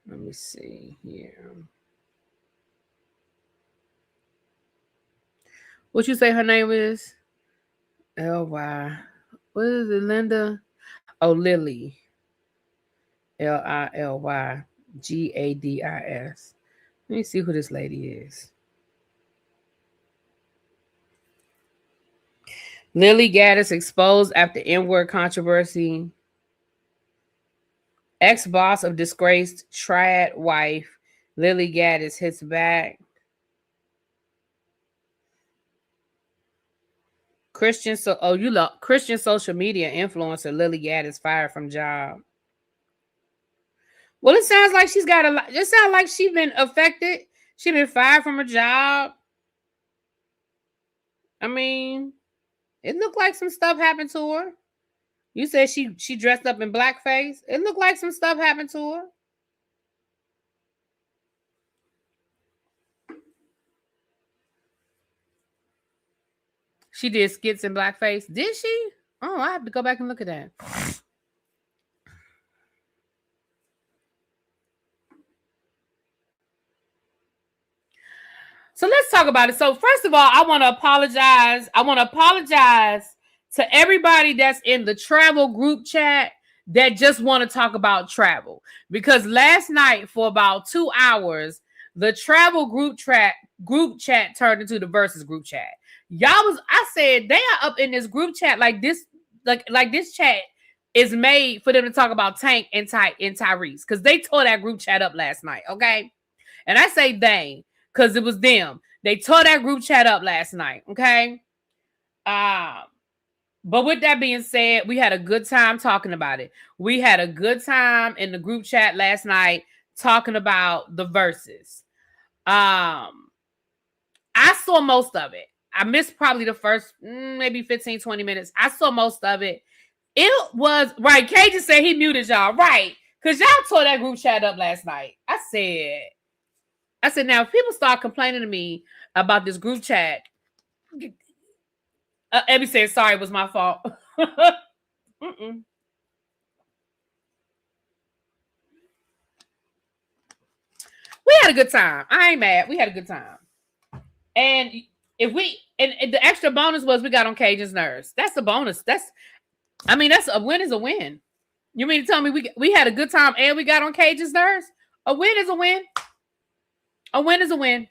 A: Let me see here. What you say her name is? L-Y. What is it, Linda? Oh, Lily. LILYGADIS. Let me see who this lady is. Lily Gaddis exposed after N-word controversy. Ex-boss of disgraced trad wife. Lily Gaddis hits back. Christian social media influencer Lily Gaddis fired from job. Well, it sounds like she's got a lot. It sounds like she's been affected. She's been fired from her job. I mean, it looked like some stuff happened to her. You said she dressed up in blackface. It looked like some stuff happened to her. She did skits in blackface. Did she? Oh, I have to go back and look at that. So let's talk about it. So first of all, I want to apologize. I want to apologize to everybody that's in the travel group chat that just want to talk about travel. Because last night for about 2 hours, the travel group chat turned into the versus group chat. I said they are up in this group chat like this, like this chat is made for them to talk about Tank and Tyrese, because they tore that group chat up last night. Okay. And I say they, because it was them. They tore that group chat up last night. Okay. But with that being said, we had a good time talking about it. We had a good time in the group chat last night talking about the verses. I saw most of it. I missed probably the first maybe 15, 20 minutes. I saw most of it. It was right. Kay just said he muted y'all. Right. Because y'all tore that group chat up last night. I said, now if people start complaining to me about this group chat, Abby said, sorry, it was my fault. We had a good time. I ain't mad. We had a good time. And if we and the extra bonus was we got on Cajun's nerves. That's a bonus. That's a win is a win. You mean to tell me we had a good time and we got on Cajun's nerves? A win is a win. A win is a win.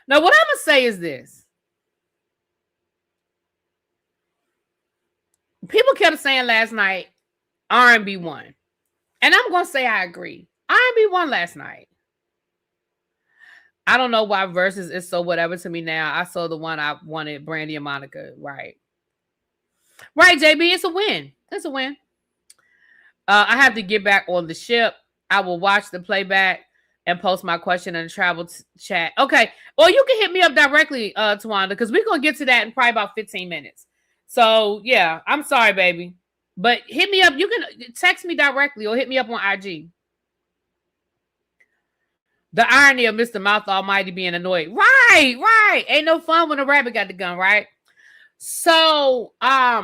A: Now, what I'm gonna say is this. People kept saying last night R&B won. And I'm gonna say I agree. R&B won last night. I don't know why Versus is so whatever to me now. I saw the one I wanted, Brandy and Monica. Right. Right, JB. It's a win. It's a win. I have to get back on the ship. I will watch the playback and post my question in the travel chat. Okay. Or you can hit me up directly, Tawanda, because we're going to get to that in probably about 15 minutes. So, yeah. I'm sorry, baby. But hit me up. You can text me directly or hit me up on IG. The irony of Mr. Mouth Almighty being annoyed. Right. Ain't no fun when a rabbit got the gun, right? So, I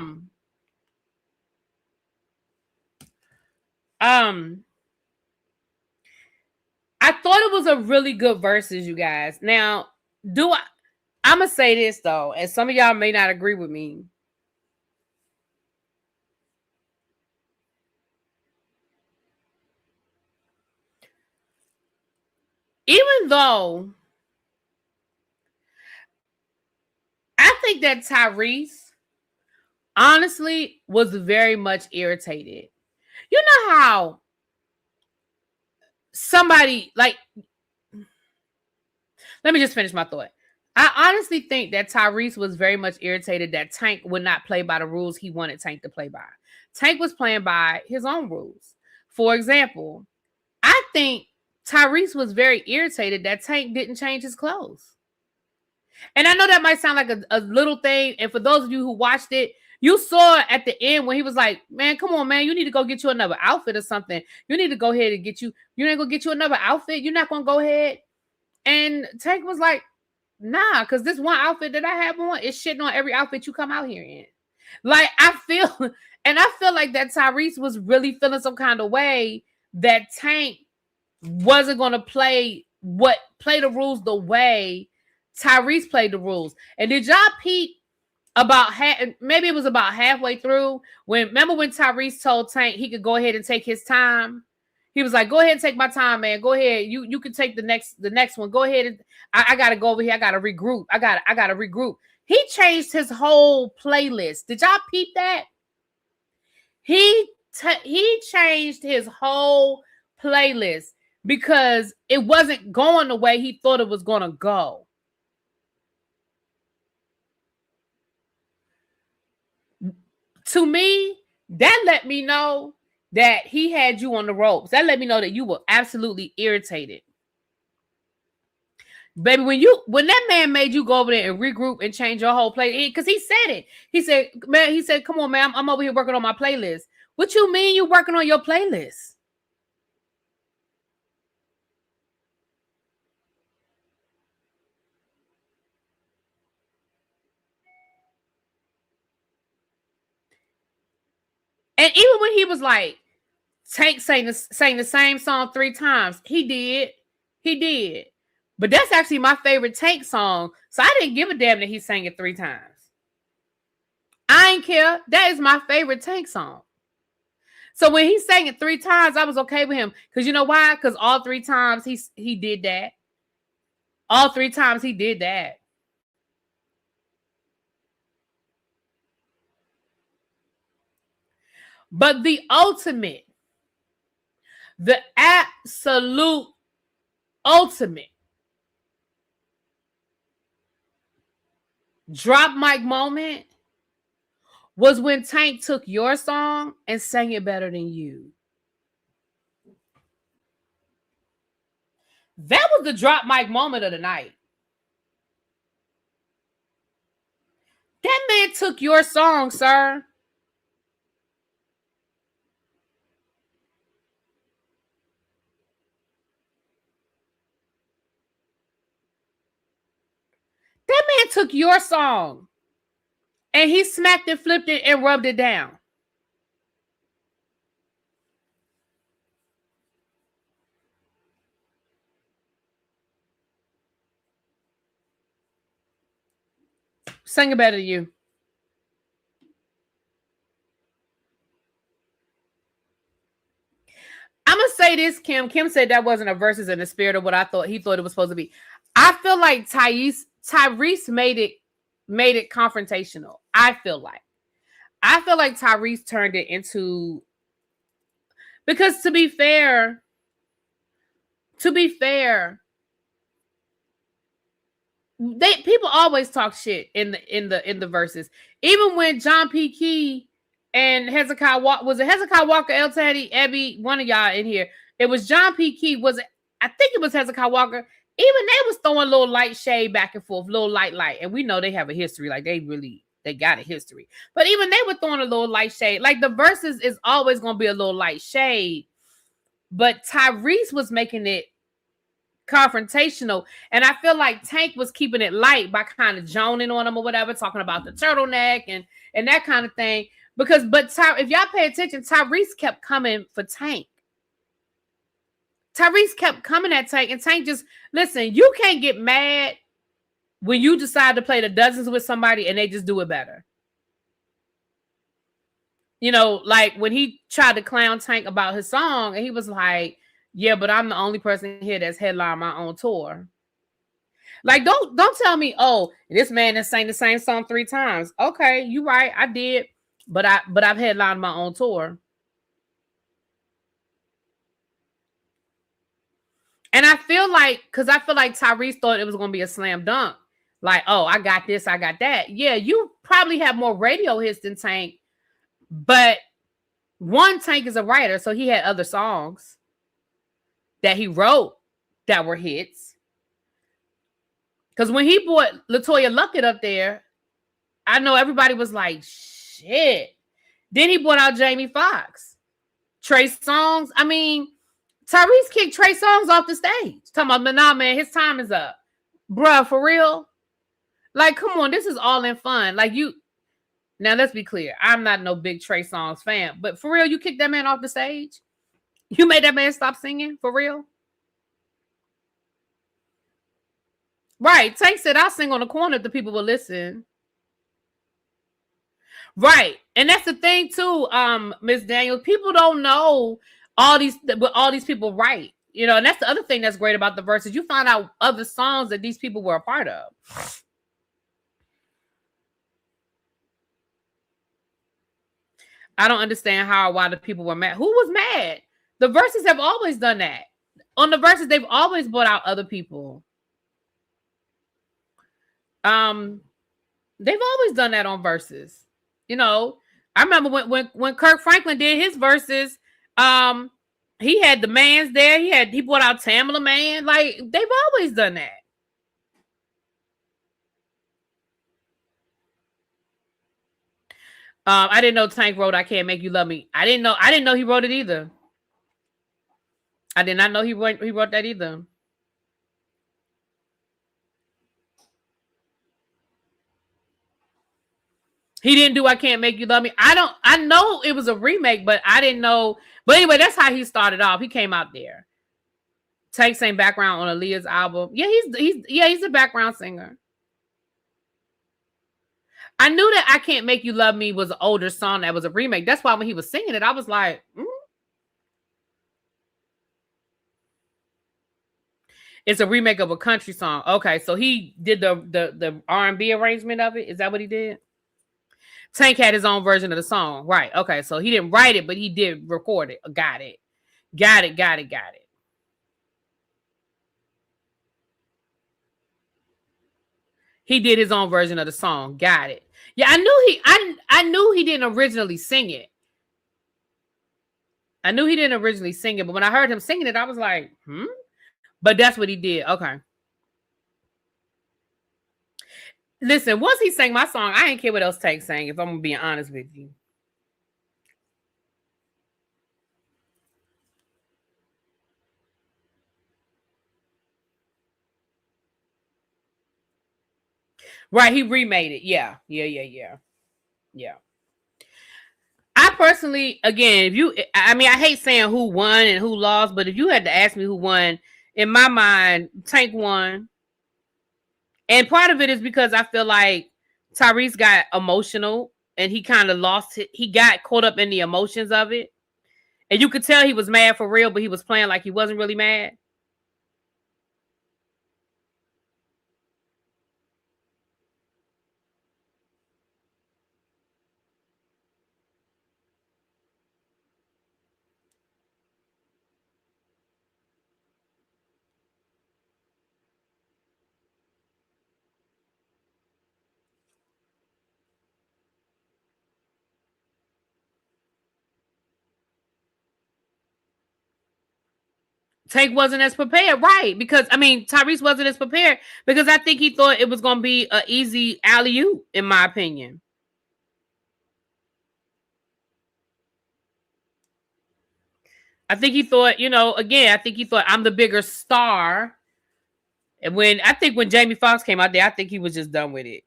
A: thought it was a really good versus, you guys. Now, I'm going to say this, though, and some of y'all may not agree with me. Even though I think that Tyrese, honestly, was very much irritated. You know how somebody, like, let me just finish my thought. I honestly think that Tyrese was very much irritated that Tank would not play by the rules he wanted Tank to play by. Tank was playing by his own rules. For example, I think Tyrese was very irritated that Tank didn't change his clothes. And I know that might sound like a little thing. And for those of you who watched it, you saw at the end when he was like, man, come on, man. You need to go get you another outfit or something. You need to go ahead and you ain't going to get you another outfit. You're not going to go ahead. And Tank was like, nah, because this one outfit that I have on is shitting on every outfit you come out here in. Like, I feel like that Tyrese was really feeling some kind of way that Tank wasn't going to play the rules the way Tyrese played the rules. And did y'all peep about maybe it was about halfway through remember when Tyrese told Tank he could go ahead and take his time? He was like, go ahead and take my time, man. Go ahead. You can take the next one. Go ahead. And I gotta go over here. I gotta regroup. I gotta regroup. He changed his whole playlist. Did y'all peep that? He changed his whole playlist because it wasn't going the way he thought it was gonna go. To me, that let me know that he had you on the ropes. That let me know that you were absolutely irritated. Baby, when that man made you go over there and regroup and change your whole play, because he said it. He said, come on, man, I'm over here working on my playlist. What you mean you working on your playlist? And even when he was like, Tank sang the same song 3 times, he did. But that's actually my favorite Tank song. So I didn't give a damn that he sang it 3 times. I ain't care. That is my favorite Tank song. So when he sang it 3 times, I was okay with him. Because you know why? Because all 3 times he did that. All 3 times he did that. But the ultimate, the absolute ultimate drop mic moment was when Tank took your song and sang it better than you. That was the drop mic moment of the night. That man took your song, sir. That man took your song and he smacked it, flipped it, and rubbed it down. Sing it better than you. I'm gonna say this, Kim. Kim said that wasn't a versus in the spirit of what he thought it was supposed to be. I feel like Tyrese made it confrontational. I feel like Tyrese turned it into, because to be fair, people always talk shit in the verses. Even when John P. Key and Hezekiah Walker, was it Hezekiah Walker, El Taddy, Ebby, one of y'all in here? It was John P. Key. I think it was Hezekiah Walker. Even they was throwing a little light shade back and forth, little light. And we know they have a history. Like they got a history. But even they were throwing a little light shade. Like the verses is always going to be a little light shade. But Tyrese was making it confrontational. And I feel like Tank was keeping it light by kind of joning on him or whatever, talking about the turtleneck and that kind of thing. But if y'all pay attention, Tyrese kept coming for Tank. Tyrese kept coming at Tank, and Tank just, listen, you can't get mad when you decide to play the dozens with somebody and they just do it better. You know, like when he tried to clown Tank about his song, and he was like, yeah, but I'm the only person here that's headlined my own tour. Like, don't tell me, oh, this man has sang the same song 3 times. Okay, you right, I did, but I've headlined my own tour. And I feel like Tyrese thought it was going to be a slam dunk. Like, oh, I got this, I got that. Yeah, you probably have more radio hits than Tank, but Tank is a writer, so he had other songs that he wrote that were hits. Because when he brought LaToya Luckett up there, I know everybody was like, shit. Then he brought out Jamie Foxx. Trey Songz. I mean, Tyrese kicked Trey Songz off the stage. Talking about, nah, man, his time is up. Bruh, for real? Like, come on, this is all in fun. Like, now let's be clear. I'm not no big Trey Songz fan, but for real, you kicked that man off the stage? You made that man stop singing? For real? Right. Tank said, I'll sing on the corner if the people will listen. Right. And that's the thing, too, Miss Daniels. People don't know what all these people write. You know, and that's the other thing that's great about the verses. You find out other songs that these people were a part of. I don't understand why the people were mad. Who was mad? The verses have always done that. On the verses, they've always brought out other people. They've always done that on verses. You know, I remember when Kirk Franklin did his verses, he had the Mans there. He brought out Tamala Man. Like, they've always done that. I didn't know Tank wrote I Can't Make You Love Me. I didn't know he wrote it either. I did not know he wrote that either. He didn't do I Can't Make You Love Me. I know it was a remake, but I didn't know. But anyway, that's how he started off. He came out there. Tank sang background on Aaliyah's album. Yeah, he's a background singer. I knew that I Can't Make You Love Me was an older song that was a remake. That's why when he was singing it, I was like, It's a remake of a country song. Okay, so he did the R&B arrangement of it. Is that what he did? Tank had his own version of the song. Right. Okay, so he didn't write it, but he did record it. Got it. He did his own version of the song. Got it. Yeah, I knew he didn't originally sing it. But when I heard him singing it, I was like, But that's what he did. Okay. Listen, once he sang my song, I didn't care what else Tank sang, if I'm going to be honest with you. Right, he remade it. Yeah. I personally, again, I hate saying who won and who lost, but if you had to ask me who won, in my mind, Tank won. And part of it is because I feel like Tyrese got emotional and he kind of lost it. He got caught up in the emotions of it. And you could tell he was mad for real, but he was playing like he wasn't really mad. Tank wasn't as prepared, right? Because I mean, Tyrese wasn't as prepared because I think he thought it was going to be an easy alley oop, in my opinion. I think he thought, again, I think he thought I'm the bigger star. And when Jamie Foxx came out there, I think he was just done with it.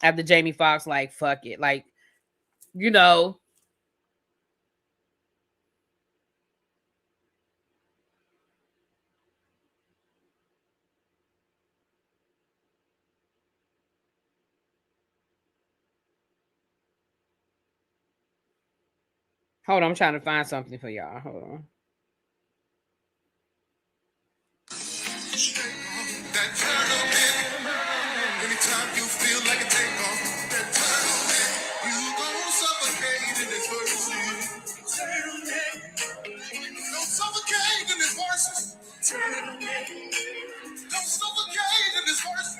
A: After Jamie Foxx, like, fuck it. Like, you know. Hold on, I'm trying to find something for y'all. Hold on. That turtleneck. Anytime you feel like a takeoff, that turtleneck. You gon' suffocate in this verse. Turtleneck. Don't suffocate in this verse. Turtleneck. Don't suffocate in this verse.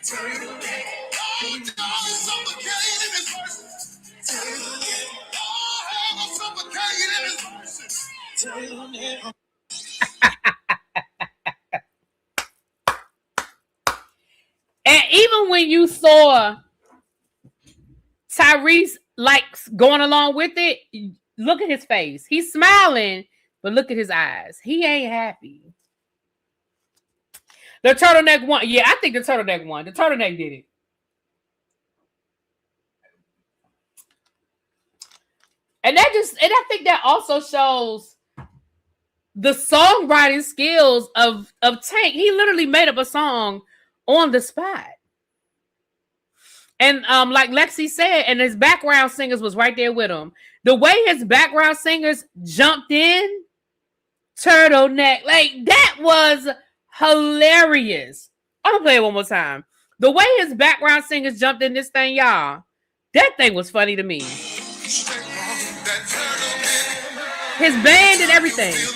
A: Turtleneck. Oh, don't suffocate in this verse. Turtleneck. Oh, don't suffocate in this verse. Turtleneck. And even when you saw Tyrese going along with it, look at his face. He's smiling, but look at his eyes. He ain't happy. The turtleneck won. Yeah, I think the turtleneck won. The turtleneck did it. And I think that also shows the songwriting skills of Tank. He literally made up a song on the spot. And like Lexi said, and his background singers was right there with him. The way his background singers jumped in, turtleneck, like that was hilarious. I'm gonna play it one more time. The way his background singers jumped in this thing, y'all, that thing was funny to me. His band and everything. Don't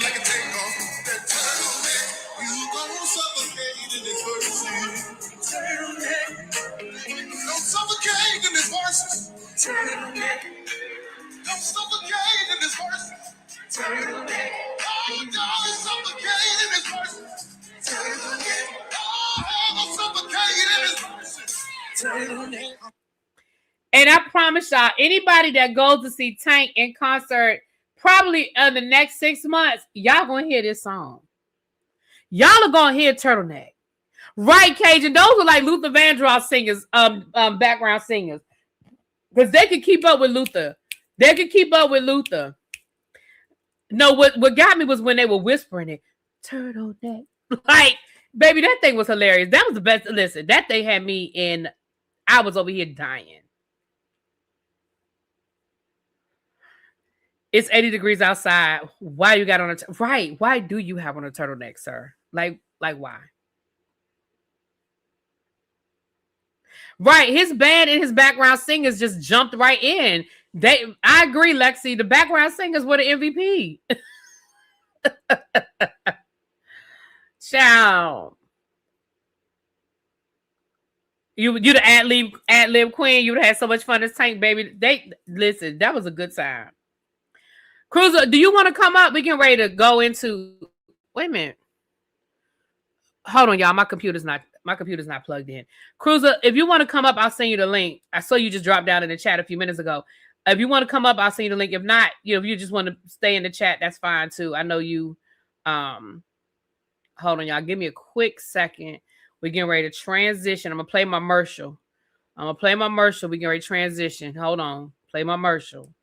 A: suffocate in this verse. Don't suffocate in this verse. Oh, don't suffocate in this verse. Oh, don't suffocate in this verse. And I promise y'all, anybody that goes to see Tank in concert, probably in the next 6 months, y'all gonna hear this song. Y'all are gonna hear Turtleneck. Right, Cajun. Those are like Luther Vandross singers, background singers. Because they could keep up with Luther. They could keep up with Luther. No, what got me was when they were whispering it. Turtleneck. Like, baby, that thing was hilarious. That was the best. Listen, that thing had me in. I was over here dying. It's 80 degrees outside. Why you got on a right? Why do you have on a turtleneck, sir? Like why? Right, his band and his background singers just jumped right in. I agree, Lexi. The background singers were the MVP. Ciao. You the ad lib queen. You'd have had so much fun as Tank, baby. Listen, that was a good time. Cruiser, do you want to come up? We can ready to go into. Wait a minute. Hold on, y'all. My computer's not plugged in. Cruiser, if you want to come up, I'll send you the link. I saw you just dropped down in the chat a few minutes ago. If you want to come up, I'll send you the link. If not, if you just want to stay in the chat, that's fine too. I know you. Hold on, y'all. Give me a quick second. We're getting ready to transition. I'm gonna play my commercial. We getting ready to transition. Hold on. Play my commercial.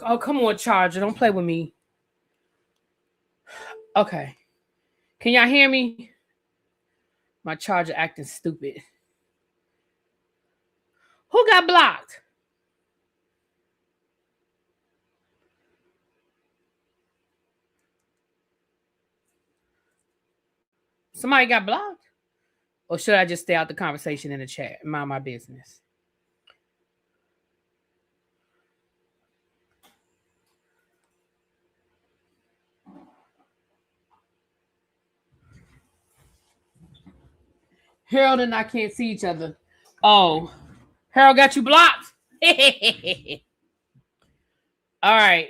A: Oh, come on, charger. Don't play with me. Okay. Can y'all hear me? My charger acting stupid. Who got blocked? Somebody got blocked? Or should I just stay out the conversation in the chat and mind my business? Harold and I can't see each other. Oh, Harold got you blocked? All right.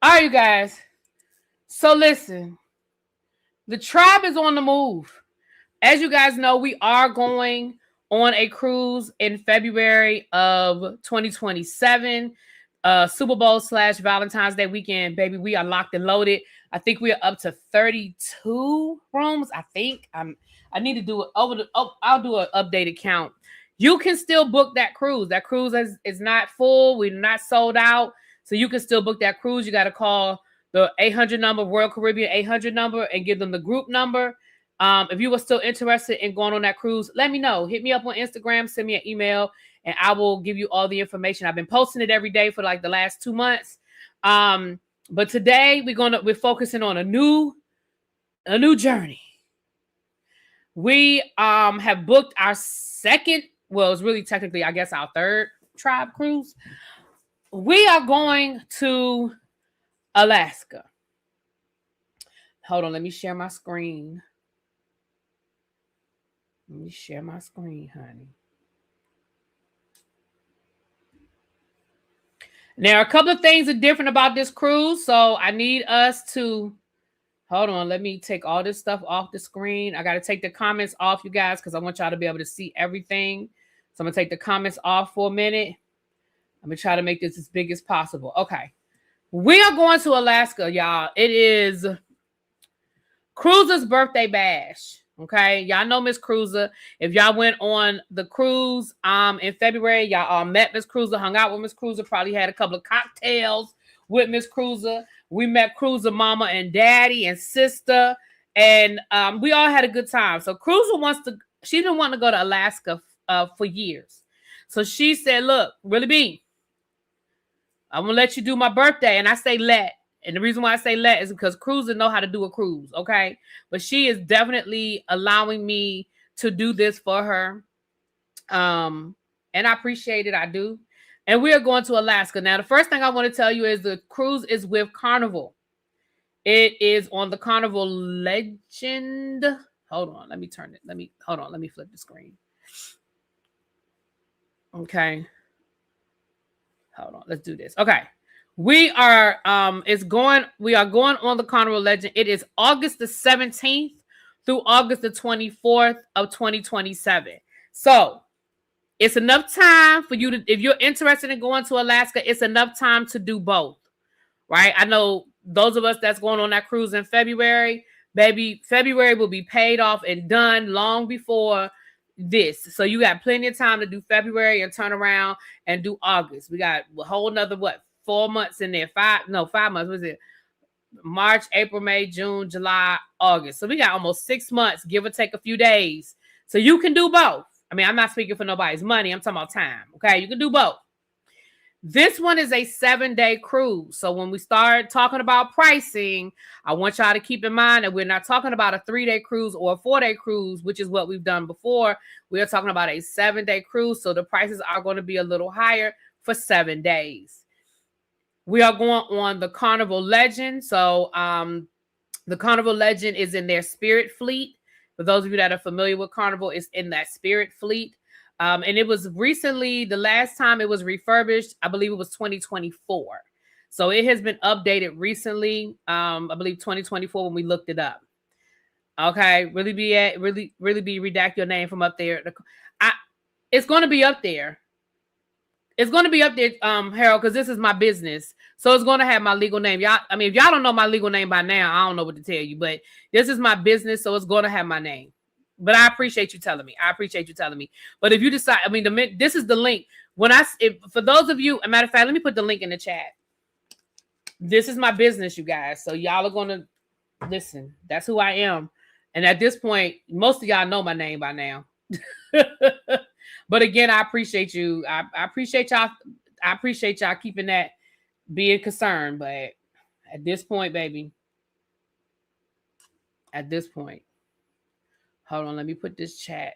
A: All right, you guys. So listen, the tribe is on the move. As you guys know, we are going on a cruise in February of 2027. Super Bowl / Valentine's Day weekend, baby. We are locked and loaded. I think we are up to 32 rooms. I think I need to do it I'll do an updated count. You can still book that cruise. That cruise is not full. We're not sold out. So you can still book that cruise. You got to call the 800 number, Royal Caribbean 800 number, and give them the group number. If you were still interested in going on that cruise, let me know. Hit me up on Instagram, send me an email, and I will give you all the information. I've been posting it every day for like the last 2 months. But today we're focusing on a new journey. We have booked our second, well, it's really technically, I guess, our third tribe cruise. We are going to Alaska. Hold on, let me share my screen. Let me share my screen, honey. There are a couple of things that are different about this cruise, so I need us to hold on. Let me take all this stuff off the screen. I got to take the comments off, you guys, because I want y'all to be able to see everything. So I'm going to take the comments off for a minute. I'm going to try to make this as big as possible. Okay. We are going to Alaska, y'all. It is Cruiser's birthday bash. Okay, y'all know Miss Cruiser. If y'all went on the cruise in February, y'all all met Miss Cruiser, hung out with Miss Cruiser, probably had a couple of cocktails with Miss Cruiser. We met Cruiser mama and daddy and sister, and we all had a good time. So Cruiser she's been wanting to go to Alaska for years. So she said, look, Really B, I'm gonna let you do my birthday. And I say let. And the reason why I say let is because Cruiser know how to do a cruise, okay? But she is definitely allowing me to do this for her. And I appreciate it, I do. And we are going to Alaska. Now, the first thing I want to tell you is the cruise is with Carnival. It is on the Carnival Legend. Hold on, let me turn it. Let me flip the screen. Okay. Hold on, let's do this. Okay. We are going on the Carnival Legend. It is August the 17th through August the 24th of 2027. So it's enough time for you to, if you're interested in going to Alaska, it's enough time to do both, right? I know those of us that's going on that cruise in February, baby, February will be paid off and done long before this. So you got plenty of time to do February and turn around and do August. We got a whole nother, 4 months in there, 5 months. What was it? March, April, May, June, July, August. So we got almost 6 months, give or take a few days. So you can do both. I mean, I'm not speaking for nobody's money. I'm talking about time. Okay, you can do both. This one is a 7-day cruise. So when we start talking about pricing, I want y'all to keep in mind that we're not talking about a 3-day cruise or a 4-day cruise, which is what we've done before. We are talking about a 7-day cruise. So the prices are going to be a little higher for 7 days. We are going on the Carnival Legend. So the Carnival Legend is in their Spirit fleet. For those of you that are familiar with Carnival, it's in that Spirit fleet. And it was recently, the last time it was refurbished, I believe it was 2024. So it has been updated recently. I believe 2024 when we looked it up. Okay, really be redact your name from up there. It's going to be up there. It's going to be up there, Harold, because this is my business. So it's going to have my legal name. Y'all, I mean, if y'all don't know my legal name by now, I don't know what to tell you. But this is my business, so it's going to have my name. But I appreciate you telling me. But if you decide, I mean, this is the link. For those of you, a matter of fact, let me put the link in the chat. This is my business, you guys. So y'all are going to listen. That's who I am. And at this point, most of y'all know my name by now. But again, I appreciate you. I appreciate y'all. I appreciate y'all keeping that, being concerned. But at this point, baby, at this point, hold on. Let me put this chat.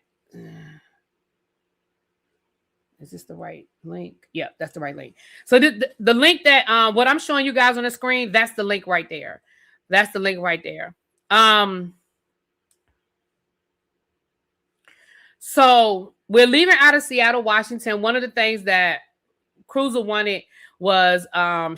A: Is this the right link? Yeah, that's the right link. So the link that what I'm showing you guys on the screen, that's the link right there. That's the link right there. So we're leaving out of Seattle, Washington. One of the things that Cruiser wanted was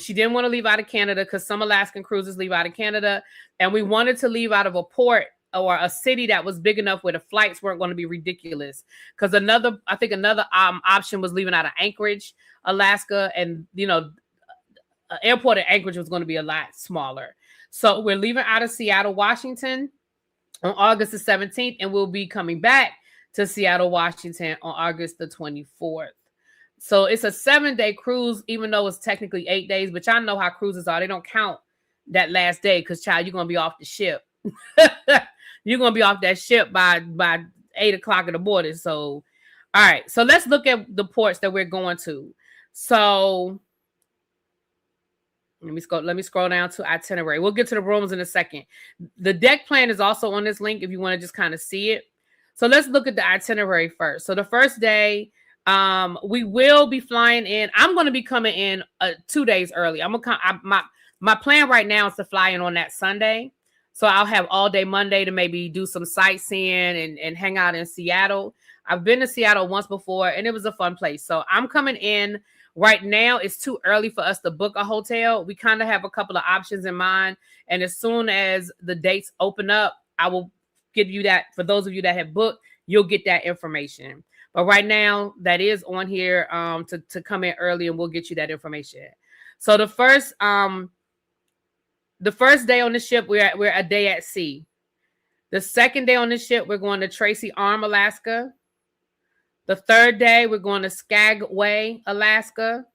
A: she didn't want to leave out of Canada because some Alaskan cruises leave out of Canada. And we wanted to leave out of a port or a city that was big enough where the flights weren't going to be ridiculous. Because another option was leaving out of Anchorage, Alaska. And, you know, airport at Anchorage was going to be a lot smaller. So we're leaving out of Seattle, Washington on August the 17th. And we'll be coming back to Seattle, Washington on August the 24th. So it's a 7-day cruise, even though it's technically 8 days. But y'all know how cruises are. They don't count that last day because, child, you're going to be off the ship. You're going to be off that ship by 8 o'clock in the morning. So, all right. So let's look at the ports that we're going to. So let me scroll down to itinerary. We'll get to the rooms in a second. The deck plan is also on this link if you want to just kind of see it. So let's look at the itinerary first. So the first day, we will be flying in. I'm going to be coming in 2 days early. My plan right now is to fly in on that Sunday. So I'll have all day Monday to maybe do some sightseeing and hang out in Seattle. I've been to Seattle once before and it was a fun place. So I'm coming in right now. It's too early for us to book a hotel. We kind of have a couple of options in mind. And as soon as the dates open up, I will give you that. For those of you that have booked, you'll get that information. But right now that is on here to come in early and we'll get you that information. So the first day on the ship, we're a day at sea. The second day on the ship, we're going to Tracy Arm, Alaska. The third day, we're going to Skagway, Alaska.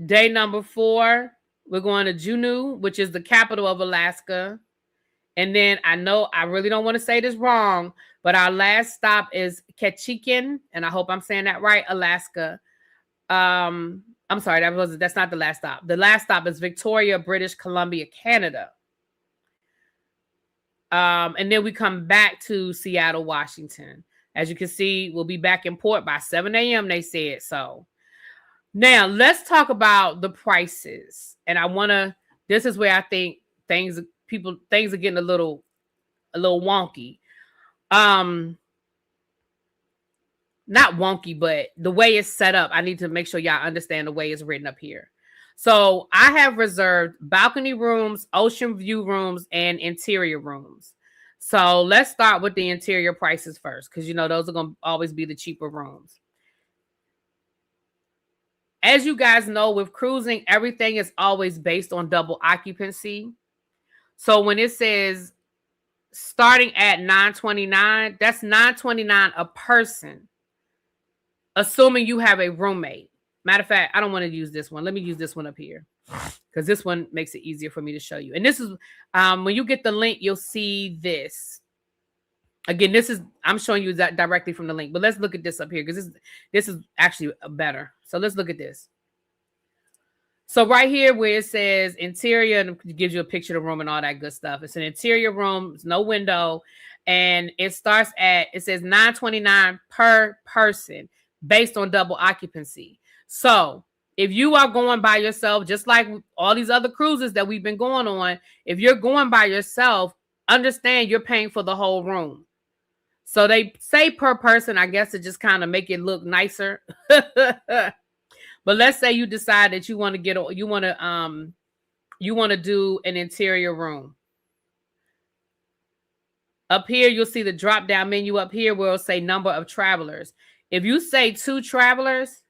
A: Day number 4, we're going to Juneau, which is the capital of Alaska. And then I know I really don't want to say this wrong, but our last stop is Ketchikan, and I hope I'm saying that right, Alaska. I'm sorry, that's not the last stop. The last stop is Victoria, British Columbia, Canada. And then we come back to Seattle, Washington. As you can see, we'll be back in port by 7 a.m. They said so. Now let's talk about the prices. And this is where I think things are getting a little wonky. Not wonky, but the way it's set up, I need to make sure y'all understand the way it's written up here. So I have reserved balcony rooms, ocean view rooms, and interior rooms. So let's start with the interior prices first, because you know those are going to always be the cheaper rooms. As you guys know, with cruising, everything is always based on double occupancy. So when it says starting at $929, that's $929 a person, assuming you have a roommate. Matter of fact, I don't want to use this one. Let me use this one up here because this one makes it easier for me to show you. And this is when you get the link, you'll see this. Again, I'm showing you that directly from the link, but let's look at this up here because this is actually better. So let's look at this. So right here where it says interior, and it gives you a picture of the room and all that good stuff. It's an interior room. It's no window. And it says $929 per person based on double occupancy. So if you are going by yourself, just like all these other cruises that we've been going on, if you're going by yourself, understand you're paying for the whole room. So they say per person, I guess, to just kind of make it look nicer. But let's say you decide that you want to do an interior room. Up here, you'll see the drop-down menu up here where it'll say number of travelers. If you say 2 travelers,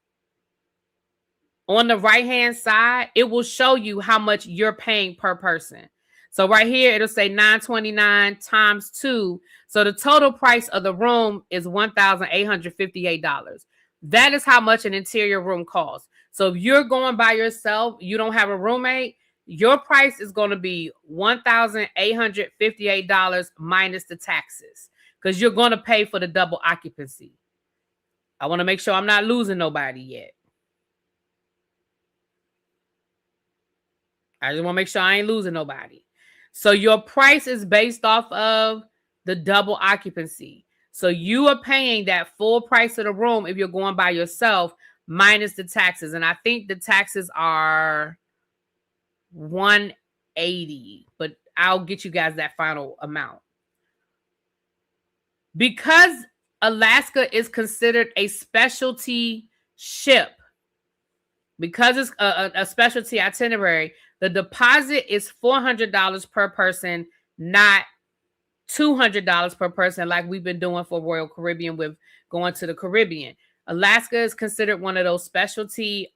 A: on the right-hand side, it will show you how much you're paying per person. So right here, it'll say $929 times 2. So the total price of the room is $1,858. That is how much an interior room costs. So if you're going by yourself, you don't have a roommate, your price is going to be $1,858 minus the taxes, because you're going to pay for the double occupancy. I want to make sure I'm not losing nobody yet. I just want to make sure I ain't losing nobody. So your price is based off of the double occupancy. So you are paying that full price of the room if you're going by yourself minus the taxes. And I think the taxes are $180, but I'll get you guys that final amount. Because Alaska is considered a specialty ship, because it's a specialty itinerary, the deposit is $400 per person, not $200 per person like we've been doing for Royal Caribbean with going to the Caribbean. Alaska is considered one of those specialty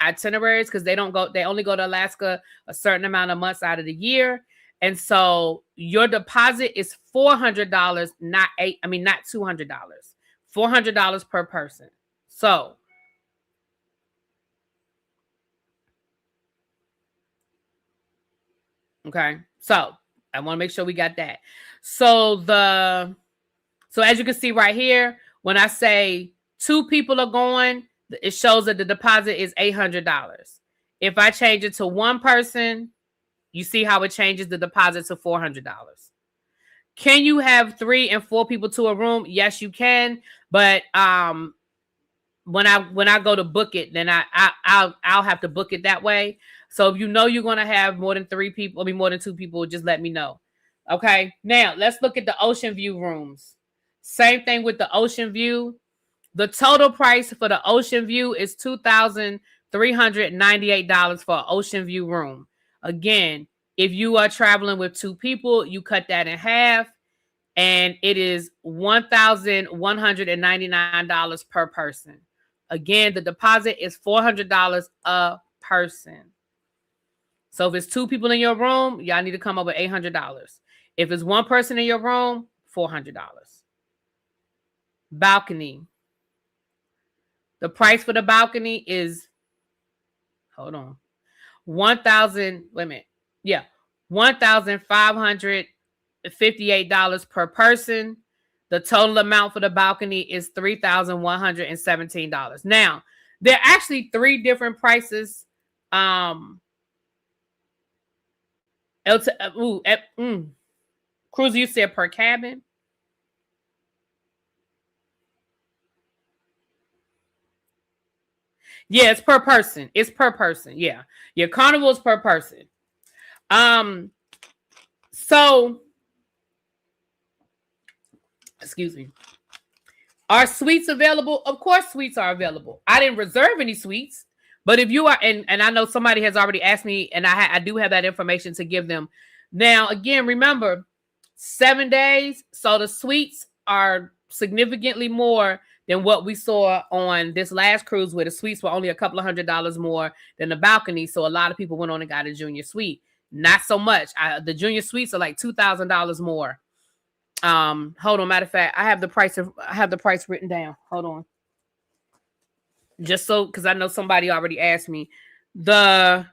A: itineraries because they only go to Alaska a certain amount of months out of the year. And so your deposit is $400, not $200. $400 per person. So okay, so I want to make sure we got that. So as you can see right here, when I say 2 people are going, it shows that the deposit is $800. If I change it to 1 person, you see how it changes the deposit to $400. Can you have 3 and 4 people to a room? Yes, you can. But when I go to book it, then I'll have to book it that way. So if you know you're going to have more than 3 people, more than 2 people, just let me know. Okay. Now let's look at the ocean view rooms. Same thing with the ocean view. The total price for the ocean view is $2,398 for an ocean view room. Again, if you are traveling with 2 people, you cut that in half, and it is $1,199 per person. Again, the deposit is $400 a person. So if it's 2 people in your room, y'all need to come up with $800. If it's 1 person in your room, $400. Balcony. The price for the balcony is, $1,558 per person. The total amount for the balcony is $3,117. Now, there are actually 3 different prices. Cruise, you said per cabin. Yeah, it's per person. It's per person. Yeah. Your Carnival is per person. So, excuse me. Are suites available? Of course, suites are available. I didn't reserve any suites, but if you are, and I know somebody has already asked me, and I do have that information to give them. Now, again, remember, 7 days. So the suites are significantly more than what we saw on this last cruise, where the suites were only a couple of $100 more than the balcony. So a lot of people went on and got a junior suite. Not so much. The junior suites are like $2,000 more. Hold on. Matter of fact, I have the price written down. Hold on. Just so, because I know somebody already asked me. The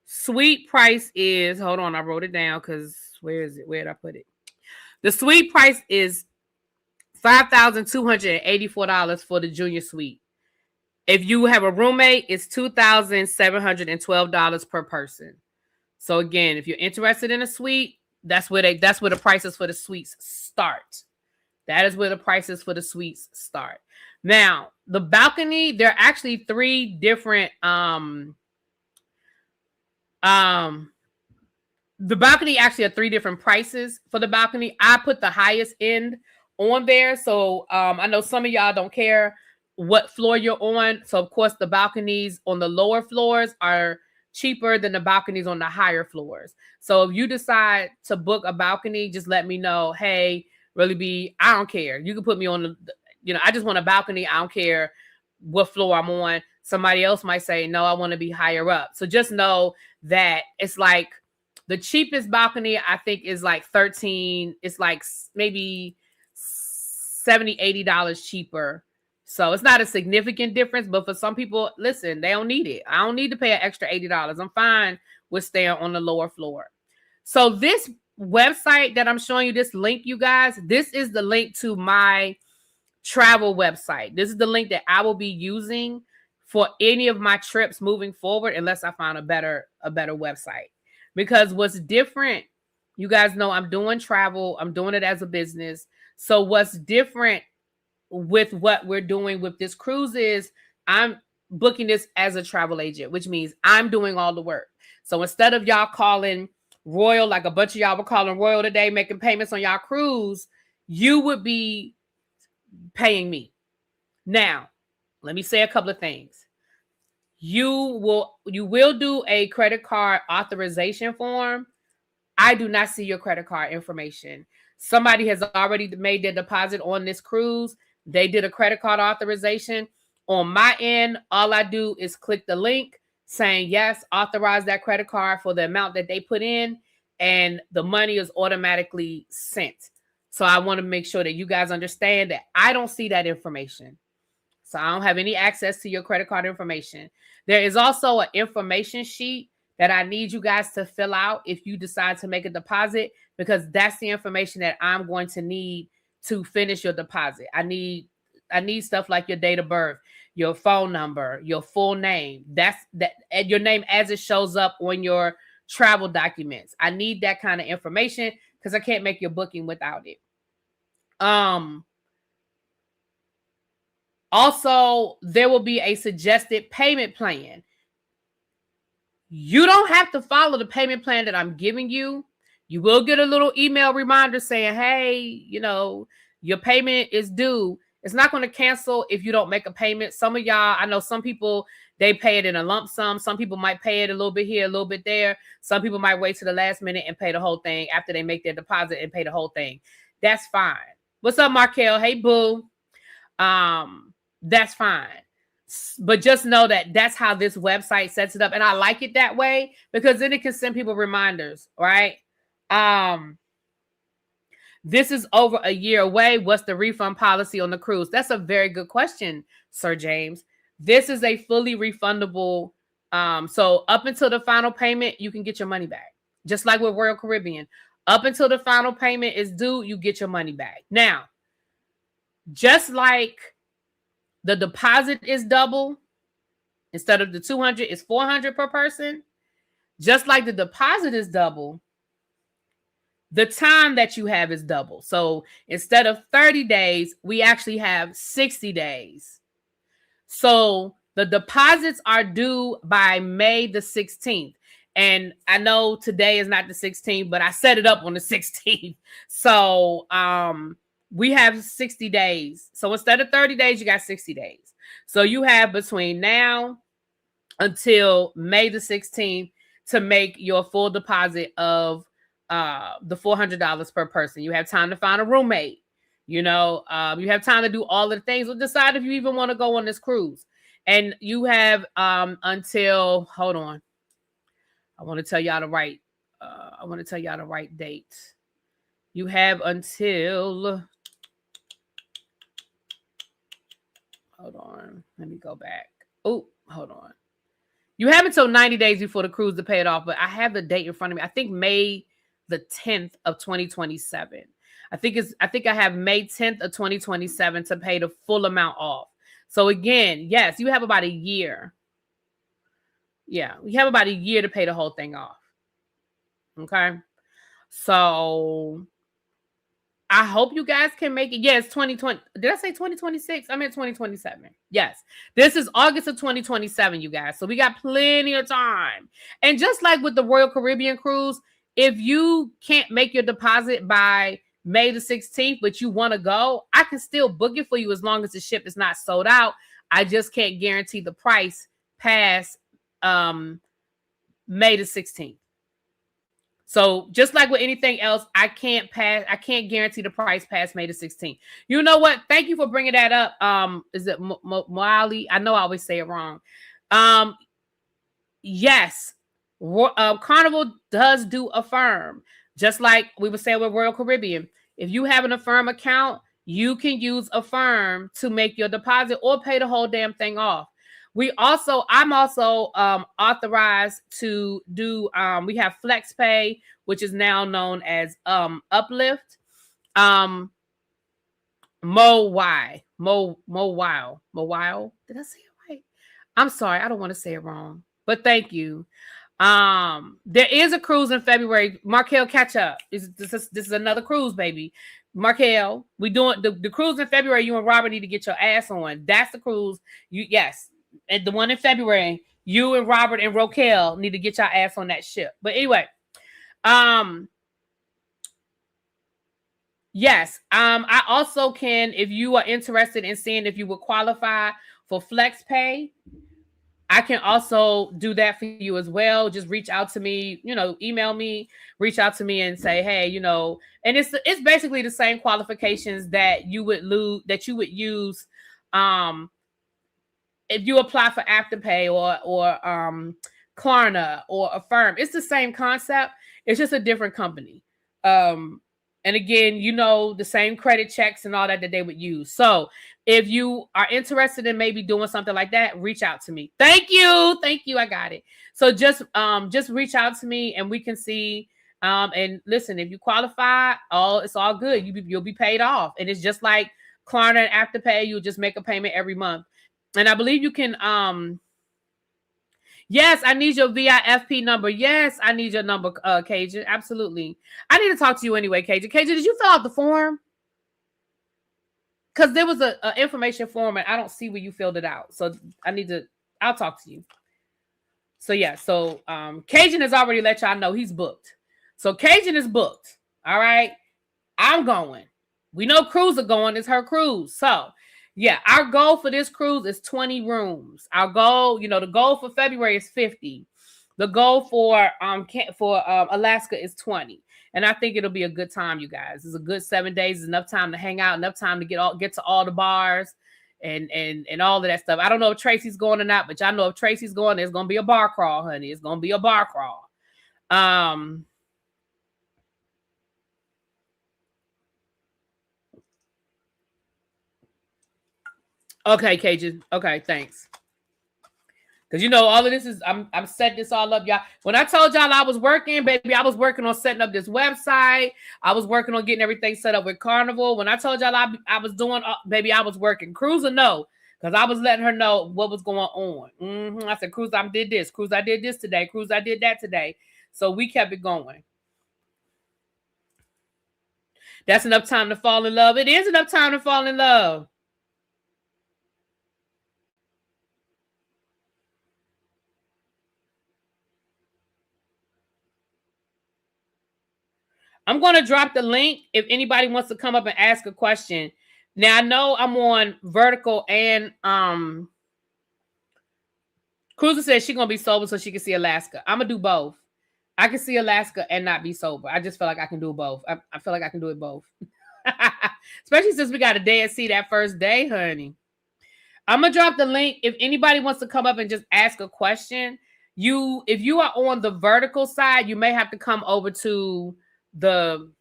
A: suite price is, hold on, I wrote it down because where is it? Where did I put it? The suite price is $5,284 for the junior suite. If you have a roommate, it's $2,712 per person. So again, if you're interested in a suite, that's where the prices for the suites start. That is where the prices for the suites start. Now, the balcony, there are actually 3 different the balcony actually are 3 different prices for the balcony. I put the highest end on there. So I know some of y'all don't care what floor you're on. So of course the balconies on the lower floors are cheaper than the balconies on the higher floors. So if you decide to book a balcony, just let me know. Hey, ReallyB, I don't care. You can put me on I just want a balcony. I don't care what floor I'm on. Somebody else might say, no, I want to be higher up. So just know that it's like The cheapest balcony, I think, is like 13. It's like maybe $70, $80 cheaper. So it's not a significant difference, but for some people, listen, they don't need it. I don't need to pay an extra $80. I'm fine with staying on the lower floor. So this website that I'm showing you, this link, you guys, this is the link to my travel website. This is the link that I will be using for any of my trips moving forward, unless I find a better website. Because what's different, you guys know I'm doing travel. I'm doing it as a business. So what's different with what we're doing with this cruise is I'm booking this as a travel agent, which means I'm doing all the work. So instead of y'all calling Royal, like a bunch of y'all were calling Royal today, making payments on y'all cruise, you would be paying me. Now, let me say a couple of things. You will do a credit card authorization form. I do not see your credit card information. Somebody has already made their deposit on this cruise. They did a credit card authorization. On my end, all I do is click the link saying, yes, authorize that credit card for the amount that they put in, and the money is automatically sent. So I want to make sure that you guys understand that I don't see that information. So I don't have any access to your credit card information. There is also an information sheet that I need you guys to fill out if you decide to make a deposit, because that's the information that I'm going to need to finish your deposit. I need stuff like your date of birth, your phone number, your full name. That's your name as it shows up on your travel documents. I need that kind of information because I can't make your booking without it. Also, there will be a suggested payment plan. You don't have to follow the payment plan that I'm giving you. You will get a little email reminder saying, hey, your payment is due. It's not going to cancel if you don't make a payment. Some of y'all, I know some people, they pay it in a lump sum. Some people might pay it a little bit here, a little bit there. Some people might wait to the last minute and pay the whole thing after they make their deposit and pay the whole thing. That's fine. What's up, Markel? Hey, boo. That's fine. But just know that that's how this website sets it up. And I like it that way because then it can send people reminders, right? This is over a year away. What's the refund policy on the cruise? That's a very good question, Sir James. This is a fully refundable. So up until the final payment, you can get your money back. Just like with Royal Caribbean. Up until the final payment is due, you get your money back. Now, just like the deposit is double, instead of the $200, it's $400 per person. Just like the deposit is double, the time that you have is double. So instead of 30 days, we actually have 60 days. So the deposits are due by May the 16th. And I know today is not the 16th, but I set it up on the 16th. So we have 60 days. So instead of 30 days, you got 60 days. So you have between now until May the 16th to make your full deposit of the $400 per person. You have time to find a roommate. You have time to do all of the things. We'll decide if you even want to go on this cruise. And you have until, hold on. I want to tell y'all the right date. You have until, hold on. Let me go back. Oh, hold on. You have until 90 days before the cruise to pay it off, but I have the date in front of me. I think May the 10th of 2027. I think I have May 10th of 2027 to pay the full amount off. So again, yes, you have about a year. Yeah, we have about a year to pay the whole thing off. Okay. So I hope you guys can make it. Yes, 2020. Did I say 2026? I meant 2027. Yes. This is August of 2027, you guys. So we got plenty of time. And just like with the Royal Caribbean cruise, if you can't make your deposit by May the 16th, but you want to go, I can still book it for you as long as the ship is not sold out. I just can't guarantee the price past May the 16th. So just like with anything else, I can't guarantee the price past May the 16th. You know what? Thank you for bringing that up. Is it Moali? I know I always say it wrong. Yes. Carnival does do Affirm, just like we were saying with Royal Caribbean. If you have an Affirm account, you can use Affirm to make your deposit or pay the whole damn thing off. I'm also authorized to do. We have FlexPay, which is now known as Uplift. Um, Mo Wow. Did I say it right? I'm sorry, I don't want to say it wrong, but thank you. There is a cruise in February. Markel, catch up. This is another cruise, baby. Markel, we doing the cruise in February. You and Robert need to get your ass on. That's the cruise. Yes, and the one in February. You and Robert and Rokel need to get your ass on that ship. But anyway, yes. I also can, if you are interested in seeing if you would qualify for Flex Pay, I can also do that for you as well. Just reach out to me, email me, reach out to me and say, hey, and it's basically the same qualifications that you would use if you apply for Afterpay or Klarna or Affirm. It's the same concept. It's just a different company. And again, the same credit checks and all that they would use. So if you are interested in maybe doing something like that, reach out to me. Thank you. I got it. So just reach out to me and we can see. And listen, if you qualify, it's all good. You'll be paid off. And it's just like Klarna and Afterpay. You'll just make a payment every month. And I believe you can, yes, I need your VIFP number. Yes, I need your number, Cajun. Absolutely. I need to talk to you anyway, Cajun. Cajun, did you fill out the form? Because there was a information form and I don't see where you filled it out. So I'll talk to you. So yeah, Cajun has already let y'all know he's booked. So Cajun is booked. All right. I'm going. We know cruise are going. It's her cruise. So yeah, our goal for this cruise is 20 rooms. Our goal, the goal for February is 50. The goal for Alaska is 20. And I think it'll be a good time, you guys. It's a good 7 days. It's enough time to hang out, enough time to get to all the bars and all of that stuff. I don't know if Tracy's going or not, but y'all know if Tracy's going, there's gonna be a bar crawl, honey. It's gonna be a bar crawl. Okay, Cajun. Okay, thanks. Because all of this is I'm setting this all up, y'all. When I told y'all I was working, baby, I was working on setting up this website. I was working on getting everything set up with Carnival. When I told y'all I was doing, baby, I was working. Cruiser, no, because I was letting her know what was going on. I said, Cruise, I did this. Cruise, I did this today. Cruise, I did that today. So we kept it going. That's enough time to fall in love. It is enough time to fall in love. I'm going to drop the link if anybody wants to come up and ask a question. Now, I know I'm on vertical and Cruiser says she's going to be sober so she can see Alaska. I'm going to do both. I can see Alaska and not be sober. I just feel like I can do both. I feel like I can do it both. Especially since we got a day at sea that first day, honey. I'm going to drop the link. If anybody wants to come up and just ask a question, if you are on the vertical side, you may have to come over to the,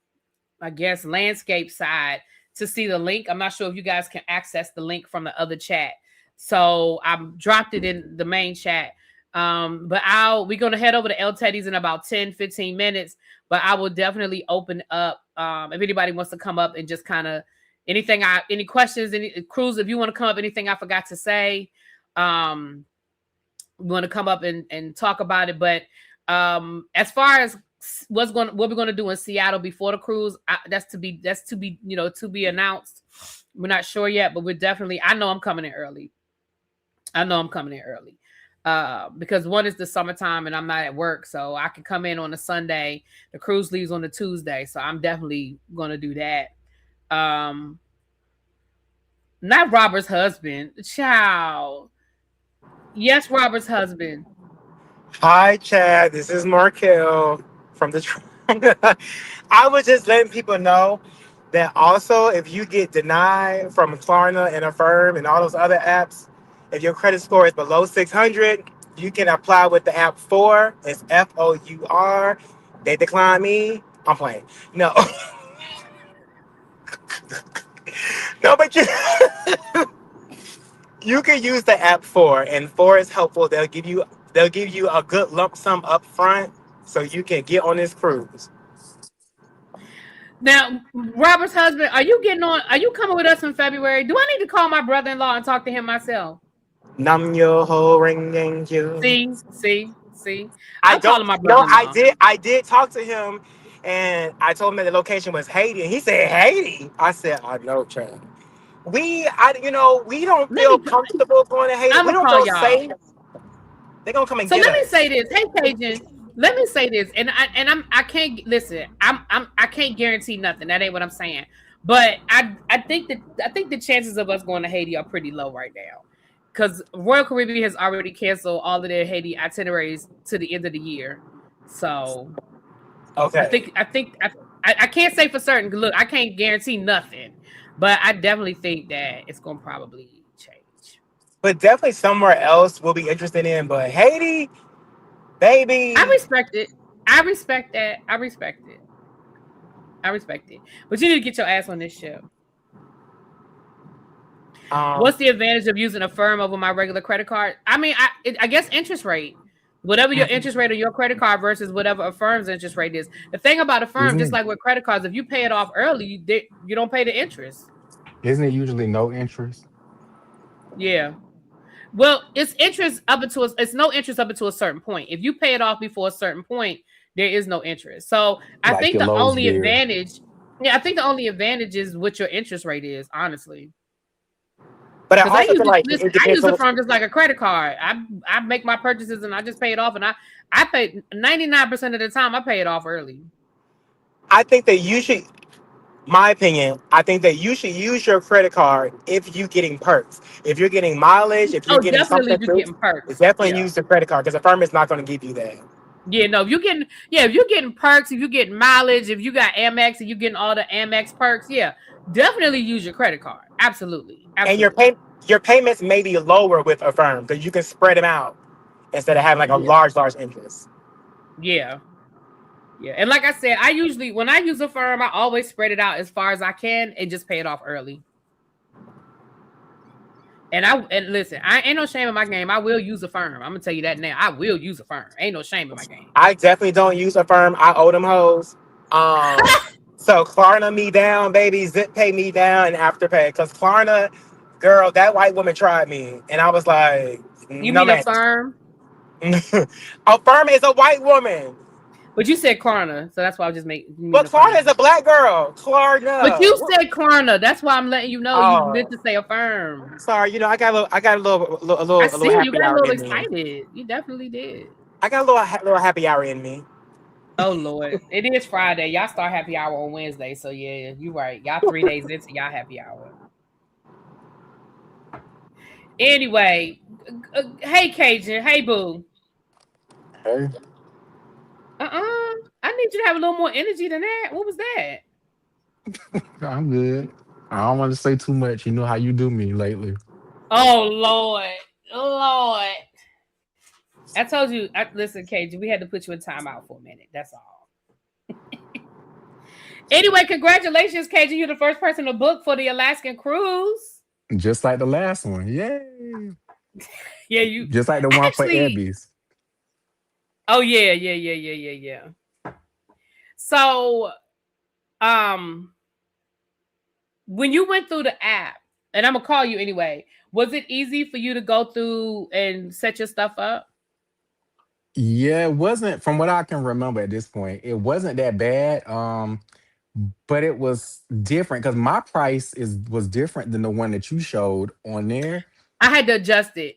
A: I guess, landscape side to see the link. I'm not sure if you guys can access the link from the other chat. So I dropped it in the main chat. But we're going to head over to El Teddy's in about 10, 15 minutes. But I will definitely open up if anybody wants to come up and just kind of any questions, Cruz, if you want to come up, anything I forgot to say, we want to come up and talk about it. But as far as what we're going to do in Seattle before the cruise, that's to be announced. We're not sure yet, but we're definitely, I know I'm coming in early. Because one is the summertime and I'm not at work, so I can come in on a Sunday. The cruise leaves on a Tuesday, so I'm definitely going to do that. Not Robert's husband. Child. Yes, Robert's husband.
C: Hi, Chad. This is Markel from Detroit. I was just letting people know that also, if you get denied from Klarna and Affirm and all those other apps, if your credit score is below 600, You can apply with the app Four. It's FOUR. They decline me. I'm playing. No. No, but you can use the app Four, and Four is helpful. They'll give you a good lump sum up front so you can get on this cruise.
A: Now, Robert's husband, are you getting on? Are you coming with us in February? Do I need to call my brother-in-law and talk to him myself?
C: Nam yo ho ring you.
A: See.
C: I
A: I'm
C: don't
A: calling my
C: no, I
A: brother-in-law.
C: did I did talk to him and I told him that the location was Haiti and he said Haiti. I said, I know, Chad. We don't
A: Let
C: feel
A: me.
C: comfortable going to Haiti.
A: I'm
C: We
A: gonna
C: don't
A: call
C: feel
A: y'all.
C: safe. They're gonna come and
A: So
C: get
A: let me
C: us.
A: say this. Hey, Cajun. Let me say this, and I can't listen. I can't guarantee nothing. That ain't what I'm saying. But I think the chances of us going to Haiti are pretty low right now, because Royal Caribbean has already canceled all of their Haiti itineraries to the end of the year. So
C: Okay.
A: I can't say for certain. Look, I can't guarantee nothing, but I definitely think that it's gonna probably change.
C: But definitely somewhere else we'll be interested in. But Haiti,
A: I
C: baby.
A: respect it. I respect that. I respect it. I respect it. But you need to get your ass on this ship.
C: Um
A: What's the advantage of using a firm over my regular credit card? I mean, I guess interest rate. Whatever your interest rate on your credit card versus whatever a firm's interest rate is. The thing about a firm,
D: Isn't
A: just
D: it?
A: like with credit cards, if you pay it off early, you don't pay the interest.
D: Isn't it usually no interest?
A: Yeah. Well, it's no interest up until a certain point. If you pay it off before a certain point, there is no interest. So I
D: Like
A: think
D: your
A: the
D: Lowe's
A: only
D: bill.
A: advantage, yeah, I think the only advantage is what your interest rate is, honestly.
C: but I
A: Because I
C: also
A: use
C: feel
A: it,
C: like
A: listen,
C: it
A: I
C: depends
A: use the
C: on
A: firm just like a credit card. I make my purchases and I just pay it off, and I pay 99% of the time I pay it off early.
C: I think that you should my opinion, I think that you should use your credit card if you're getting perks. If you're getting mileage, if you're
A: Oh,
C: getting
A: definitely
C: something
A: if you're
C: free,
A: getting perks.
C: definitely
A: Yeah.
C: use the credit card because the firm is not going to give you that.
A: Yeah, no, if you're getting perks, if you're getting mileage, if you got Amex and you're getting all the Amex perks, yeah, definitely use your credit card. Absolutely.
C: And
A: Absolutely.
C: your payments may be lower with a firm because you can spread them out instead of having like a
A: Yeah.
C: large interest.
A: Yeah. Yeah. And like I said, when I use a firm, I always spread it out as far as I can and just pay it off early. And listen, I ain't no shame in my game. I will use a firm. I'm gonna tell you that now. I will use a firm. Ain't no shame in my game.
C: I definitely don't use a firm. I owe them hoes. So Klarna me down, baby. Zip pay me down and afterpay. Because Klarna, girl, that white woman tried me. And I was like,
A: You
C: no,
A: mean a
C: man.
A: firm?
C: A firm is a white woman.
A: But you said Klarna, so that's why I just make you mean
C: But
A: a
C: Klarna is
A: firm.
C: a black girl.
A: But you
C: Klarna.
A: said Klarna. That's why I'm letting you know you meant
C: Oh,
A: to say a firm.
C: sorry. I got
A: I
C: a little
A: see you
C: happy
A: got a
C: hour
A: little
C: in me.
A: excited. You definitely did.
C: I got a little happy hour in me.
A: Oh Lord, it is Friday. Y'all start happy hour on Wednesday, so yeah, you right. Y'all 3 days into y'all happy hour. Anyway, hey Cajun, hey Boo.
D: Hey,
A: I need you to have a little more energy than that. What was that?
D: I'm good. I don't want to say too much. You know how you do me lately.
A: Oh Lord, Lord. I told you. Listen, Cajun, we had to put you in timeout for a minute. That's all. Anyway, congratulations, Cajun. You're the first person to book for the Alaskan cruise.
D: Just like the last one. Yay.
A: Yeah, you
D: Just like the one for
A: actually.
D: Ebby's.
A: Oh yeah. So, um, when you went through the app, and I'm gonna call you anyway, was it easy for you to go through and set your stuff up?
D: Yeah, it wasn't from what I can remember at this point. It wasn't that bad. But it was different because my price was different than the one that you showed on there.
A: I had to adjust it.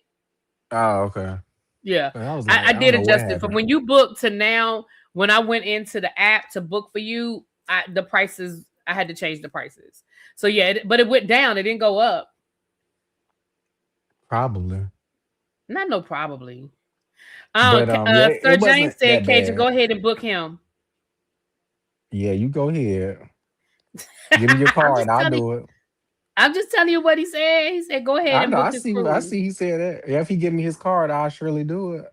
D: Oh, okay.
A: Yeah,
D: But I was
A: I
D: like, I don't
A: did
D: know what
A: adjust it from
D: happened.
A: when you booked to now. When I went into the app to book for you, the prices I had to change the prices. So yeah, but it went down. It didn't go up.
D: Probably.
A: Not no probably.
D: But yeah,
A: Sir
D: it
A: James
D: wasn't
A: said,
D: that
A: Cajun, go
D: bad.
A: ahead and book him.
D: Yeah, you go ahead. Give me your
A: I'm
D: card.
A: just
D: I'll
A: telling you.
D: do it.
A: I'm just telling you what he said. He said, go ahead
D: I
A: and
D: know.
A: book this
D: I
A: cruise.
D: see. He said that. Yeah, if he give me his card, I'll surely do it.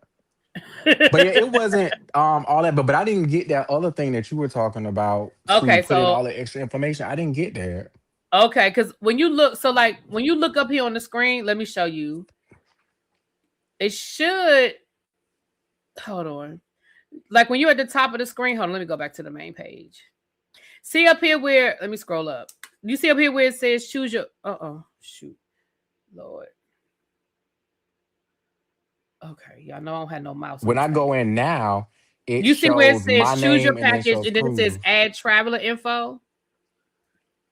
D: But yeah, it wasn't all that. But I didn't get that other thing that you were talking about to
A: Okay,
D: put in
A: so
D: all the extra information. I didn't get that.
A: okay, because when you look, so like when you look up here on the screen, let me show you. It should hold on. Like when you're at the top of the screen, hold on, let me go back to the main page. See up here where let me scroll up. You see up here where it says choose your shoot. Lord. Okay, y'all know I don't have no mouse on
D: When
A: this
D: I
A: thing.
D: go in now, it
A: You see where it
D: shows
A: says
D: my
A: choose your
D: name and then
A: package
D: shows
A: and then it says
D: cruise.
A: add traveler info?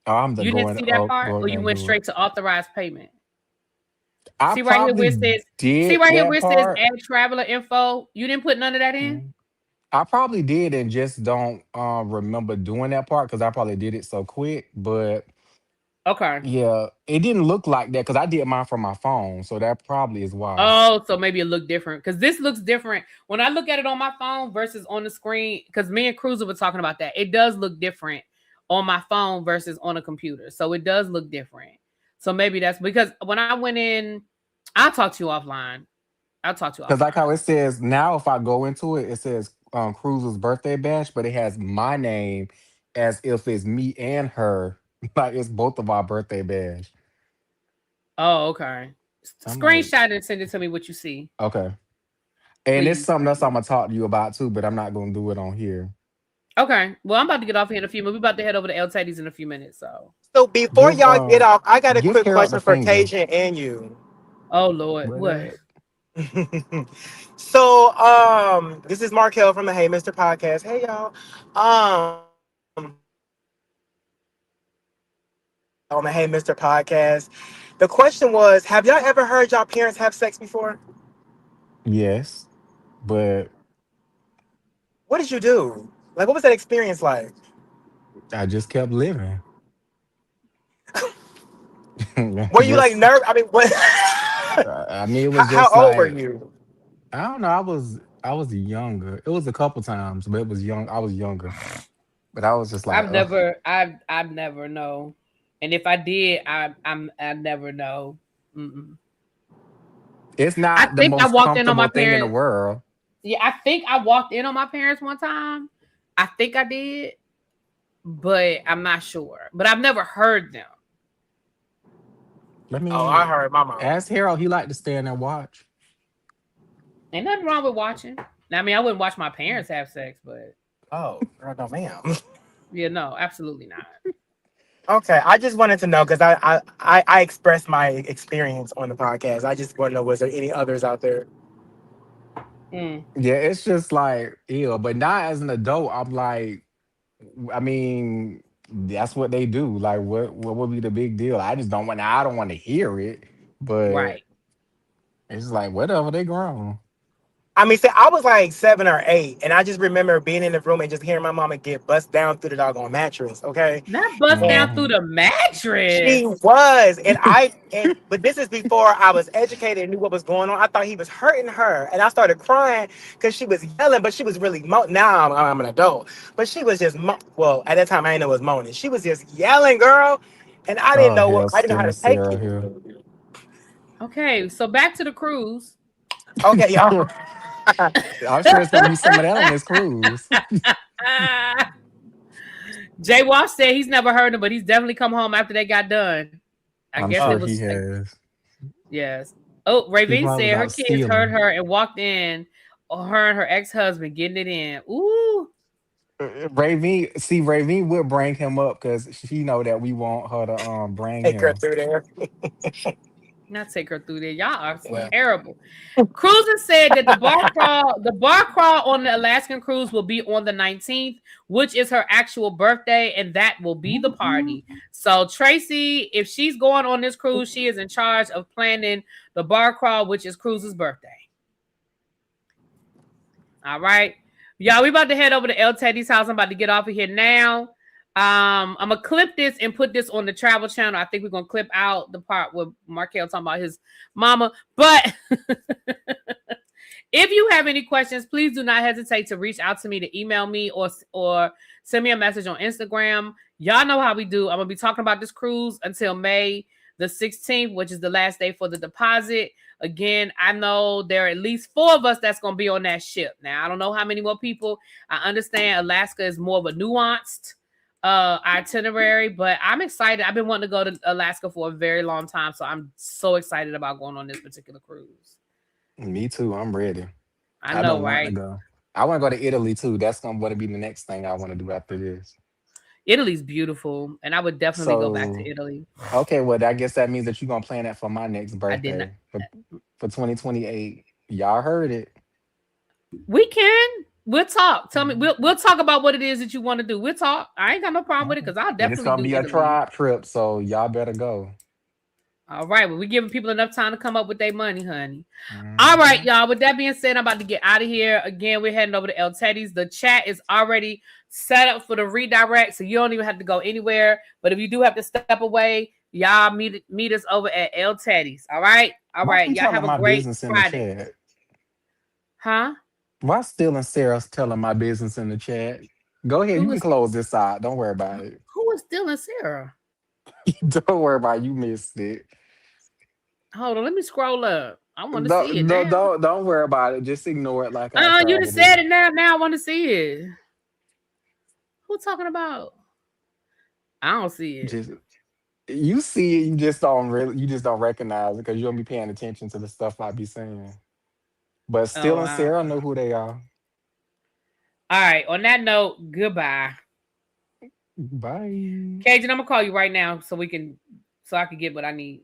D: Oh, I'm the
A: You didn't
D: going.
A: see that
D: Oh,
A: part,
D: go
A: or
D: in there
A: you
D: and
A: went
D: do it.
A: straight to authorized payment?
D: I
A: See right here where it
D: probably
A: says see
D: did
A: right here
D: that
A: where it says
D: part.
A: add traveler info. You didn't put none of that in?
D: Mm. I probably did and just don't remember doing that part because I probably did it so quick. But
A: Okay.
D: yeah, it didn't look like that because I did mine from my phone, so that probably is why.
A: Oh, so maybe it looked different because this looks different when I look at it on my phone versus on the screen. Because me and Cruiser were talking about that. It does look different on my phone versus on a computer. So it does look different. So maybe that's because when I went in, I'll talk to you offline. I'll talk to you
D: Because like how
A: offline.
D: it says now, if I go into it, it says Cruz's birthday bash, but it has my name as if it's me and her, like it's both of our birthday bash.
A: Oh, okay.
D: I'm like,
A: Screenshot and send it to me what you see,
D: okay. And it's
A: please.
D: something
A: Thank
D: else
A: you.
D: I'm gonna talk to you about too, but I'm not gonna do it on here.
A: Okay. Well, I'm about to get off here in a few minutes. We're about to head over to El Teddy's in a few minutes. So,
C: So before
D: Give
C: y'all get off, I got a
D: give
C: quick
D: Harold the
C: question for
D: finger.
C: Tasia and you.
A: oh Lord,
D: What
A: what?
D: that?
C: So this is Markel from the Hey Mr. Podcast. Hey y'all. On the Hey Mr. Podcast. The question was, have y'all ever heard y'all parents have sex before?
D: Yes, but
C: What did you do? Like, what was that experience like?
D: I just kept living.
C: Were you like
D: Just,
C: nervous? I mean, what?
D: I mean, it was
C: How
D: just
C: old were
D: like
C: you?
D: I don't know. I was younger. It was a couple times, but it was young. I was younger, but I was just like, ugh.
A: I've never know, and if I did, I never know. Mm-mm.
D: It's
A: I
D: not the
A: think I
D: most
A: walked in on my
D: comfortable thing in the
A: parents.
D: world.
A: Yeah, I think I walked in on my parents one time. I think I did, but I'm not sure. But I've never heard them.
D: I
C: Oh, I
D: mean,
C: heard my mom.
D: ask Harold. He liked to stand and watch.
A: Ain't nothing wrong with watching. I mean, I wouldn't watch my parents have sex, but
C: Oh, girl, no, ma'am.
A: yeah, no, absolutely not.
C: Okay, I just wanted to know because I expressed my experience on the podcast. I just want to know, was there any others out there?
A: Mm.
D: Yeah, it's just like ew. But now as an adult, I'm like, I mean, that's what they do. Like, what would be the big deal? I just don't want. I don't want to hear it, but
A: Right.
D: it's like whatever. They grown.
C: I mean, see, I was like 7 or 8, and I just remember being in the room and just hearing my mama get bust down through the doggone mattress. Okay,
A: Not bust
C: and
A: down through
D: Hmm.
A: the mattress.
C: she was, but this is before I was educated and knew what was going on. I thought he was hurting her, and I started crying because she was yelling, but she was really now I'm an adult, but she was just well at that time I didn't know it was moaning. She was just yelling, girl, and
D: Oh hell,
C: I didn't know how
D: skinny
C: to take
D: Sarah
C: it.
D: here.
A: Okay, so back to the cruise.
C: Okay, y'all.
D: I'm sure it's gonna be some of that on this cruise.
A: Jay Waff said he's never heard him, but he's definitely come home after they got done. I
D: I'm
A: guess
C: Oh,
A: it
D: sure he
A: was like,
D: has.
A: yes. Oh,
D: He
A: Ravine
D: probably was
A: said her
D: out
A: kids heard
D: stealing.
A: her and walked in, or her and her ex-husband getting it in. Ooh.
D: Ravine would bring him up because she know that we want her to bring
C: take her
D: him.
C: through there.
A: Not take her through there. Y'all are
C: Yeah.
A: terrible. Cruiser said that the bar crawl on the Alaskan cruise will be on the 19th, which is her actual birthday, and that will be the party. So Tracy, if she's going on this cruise, she is in charge of planning the bar crawl, which is Cruiser's birthday. All right. Y'all, we about to head over to El Teddy's house. I'm about to get off of here now. I'm gonna clip this and put this on the travel channel. I think we're gonna clip out the part where Markel talking about his mama. But if you have any questions, please do not hesitate to reach out to me, to email me or send me a message on Instagram. Y'all know how we do. I'm gonna be talking about this cruise until May the 16th, which is the last day for the deposit. Again, I know there are at least 4 of us that's gonna be on that ship. Now, I don't know how many more people. I understand Alaska is more of a nuanced itinerary, but I'm excited. I've been wanting to go to Alaska for a very long time, so I'm so excited about going on this particular cruise.
D: Me too. I'm ready.
A: I
D: I've
A: know,
D: been wanting to
A: right?
D: go. I want to go to Italy too. That's going to be the next thing I want to do after this.
A: Italy's beautiful, and I would definitely go back to
D: So,
A: Italy.
D: okay, well, I guess that means that you're going to plan that for my next
A: I did not.
D: birthday for 2028. Y'all heard it.
A: We can. We'll talk. Tell me. We'll talk about what it is that you want to do. We'll talk. I ain't got no problem with it
D: Okay.
A: because I'll
D: And it's
A: definitely
D: going to
A: do
D: be a
A: Italy.
D: tribe trip, so y'all better go.
A: All right. Well, we're giving people enough time to come up with their money, honey. All right,
D: Mhm.
A: y'all. With that being said, I'm about to get out of here. Again, we're heading over to El Teddy's. The chat is already set up for the redirect, so you don't even have to go anywhere. But if you do have to step away, y'all meet us over at El Teddy's. All right. All
D: Why
A: right.
D: you
A: Y'all have
D: telling
A: a
D: my
A: great
D: business in the
A: Friday.
D: chat?
A: Huh?
D: Why Still and Sarah's telling my business in the chat? Go ahead. You
A: Who
D: can
A: is
D: close this out. Don't worry about it.
A: who is stealing Sarah?
D: Don't worry about it. You missed it.
A: Hold on. Let me scroll up. I want to see it
D: Don't, don't,
A: now.
D: don't, don't worry about it. Just ignore it like I
A: You
D: tried to
A: just
D: do.
A: said it now. Now I want to see it. Who talking about? I don't see it.
D: Just you see it, you just don't recognize it because you don't be paying attention to the stuff I be saying. But
A: Oh,
D: Still and
A: wow.
D: Sarah know who they are.
A: All right. On that note, goodbye.
D: Bye.
A: Cajun, I'm gonna call you right now so I can get what I need.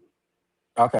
D: Okay.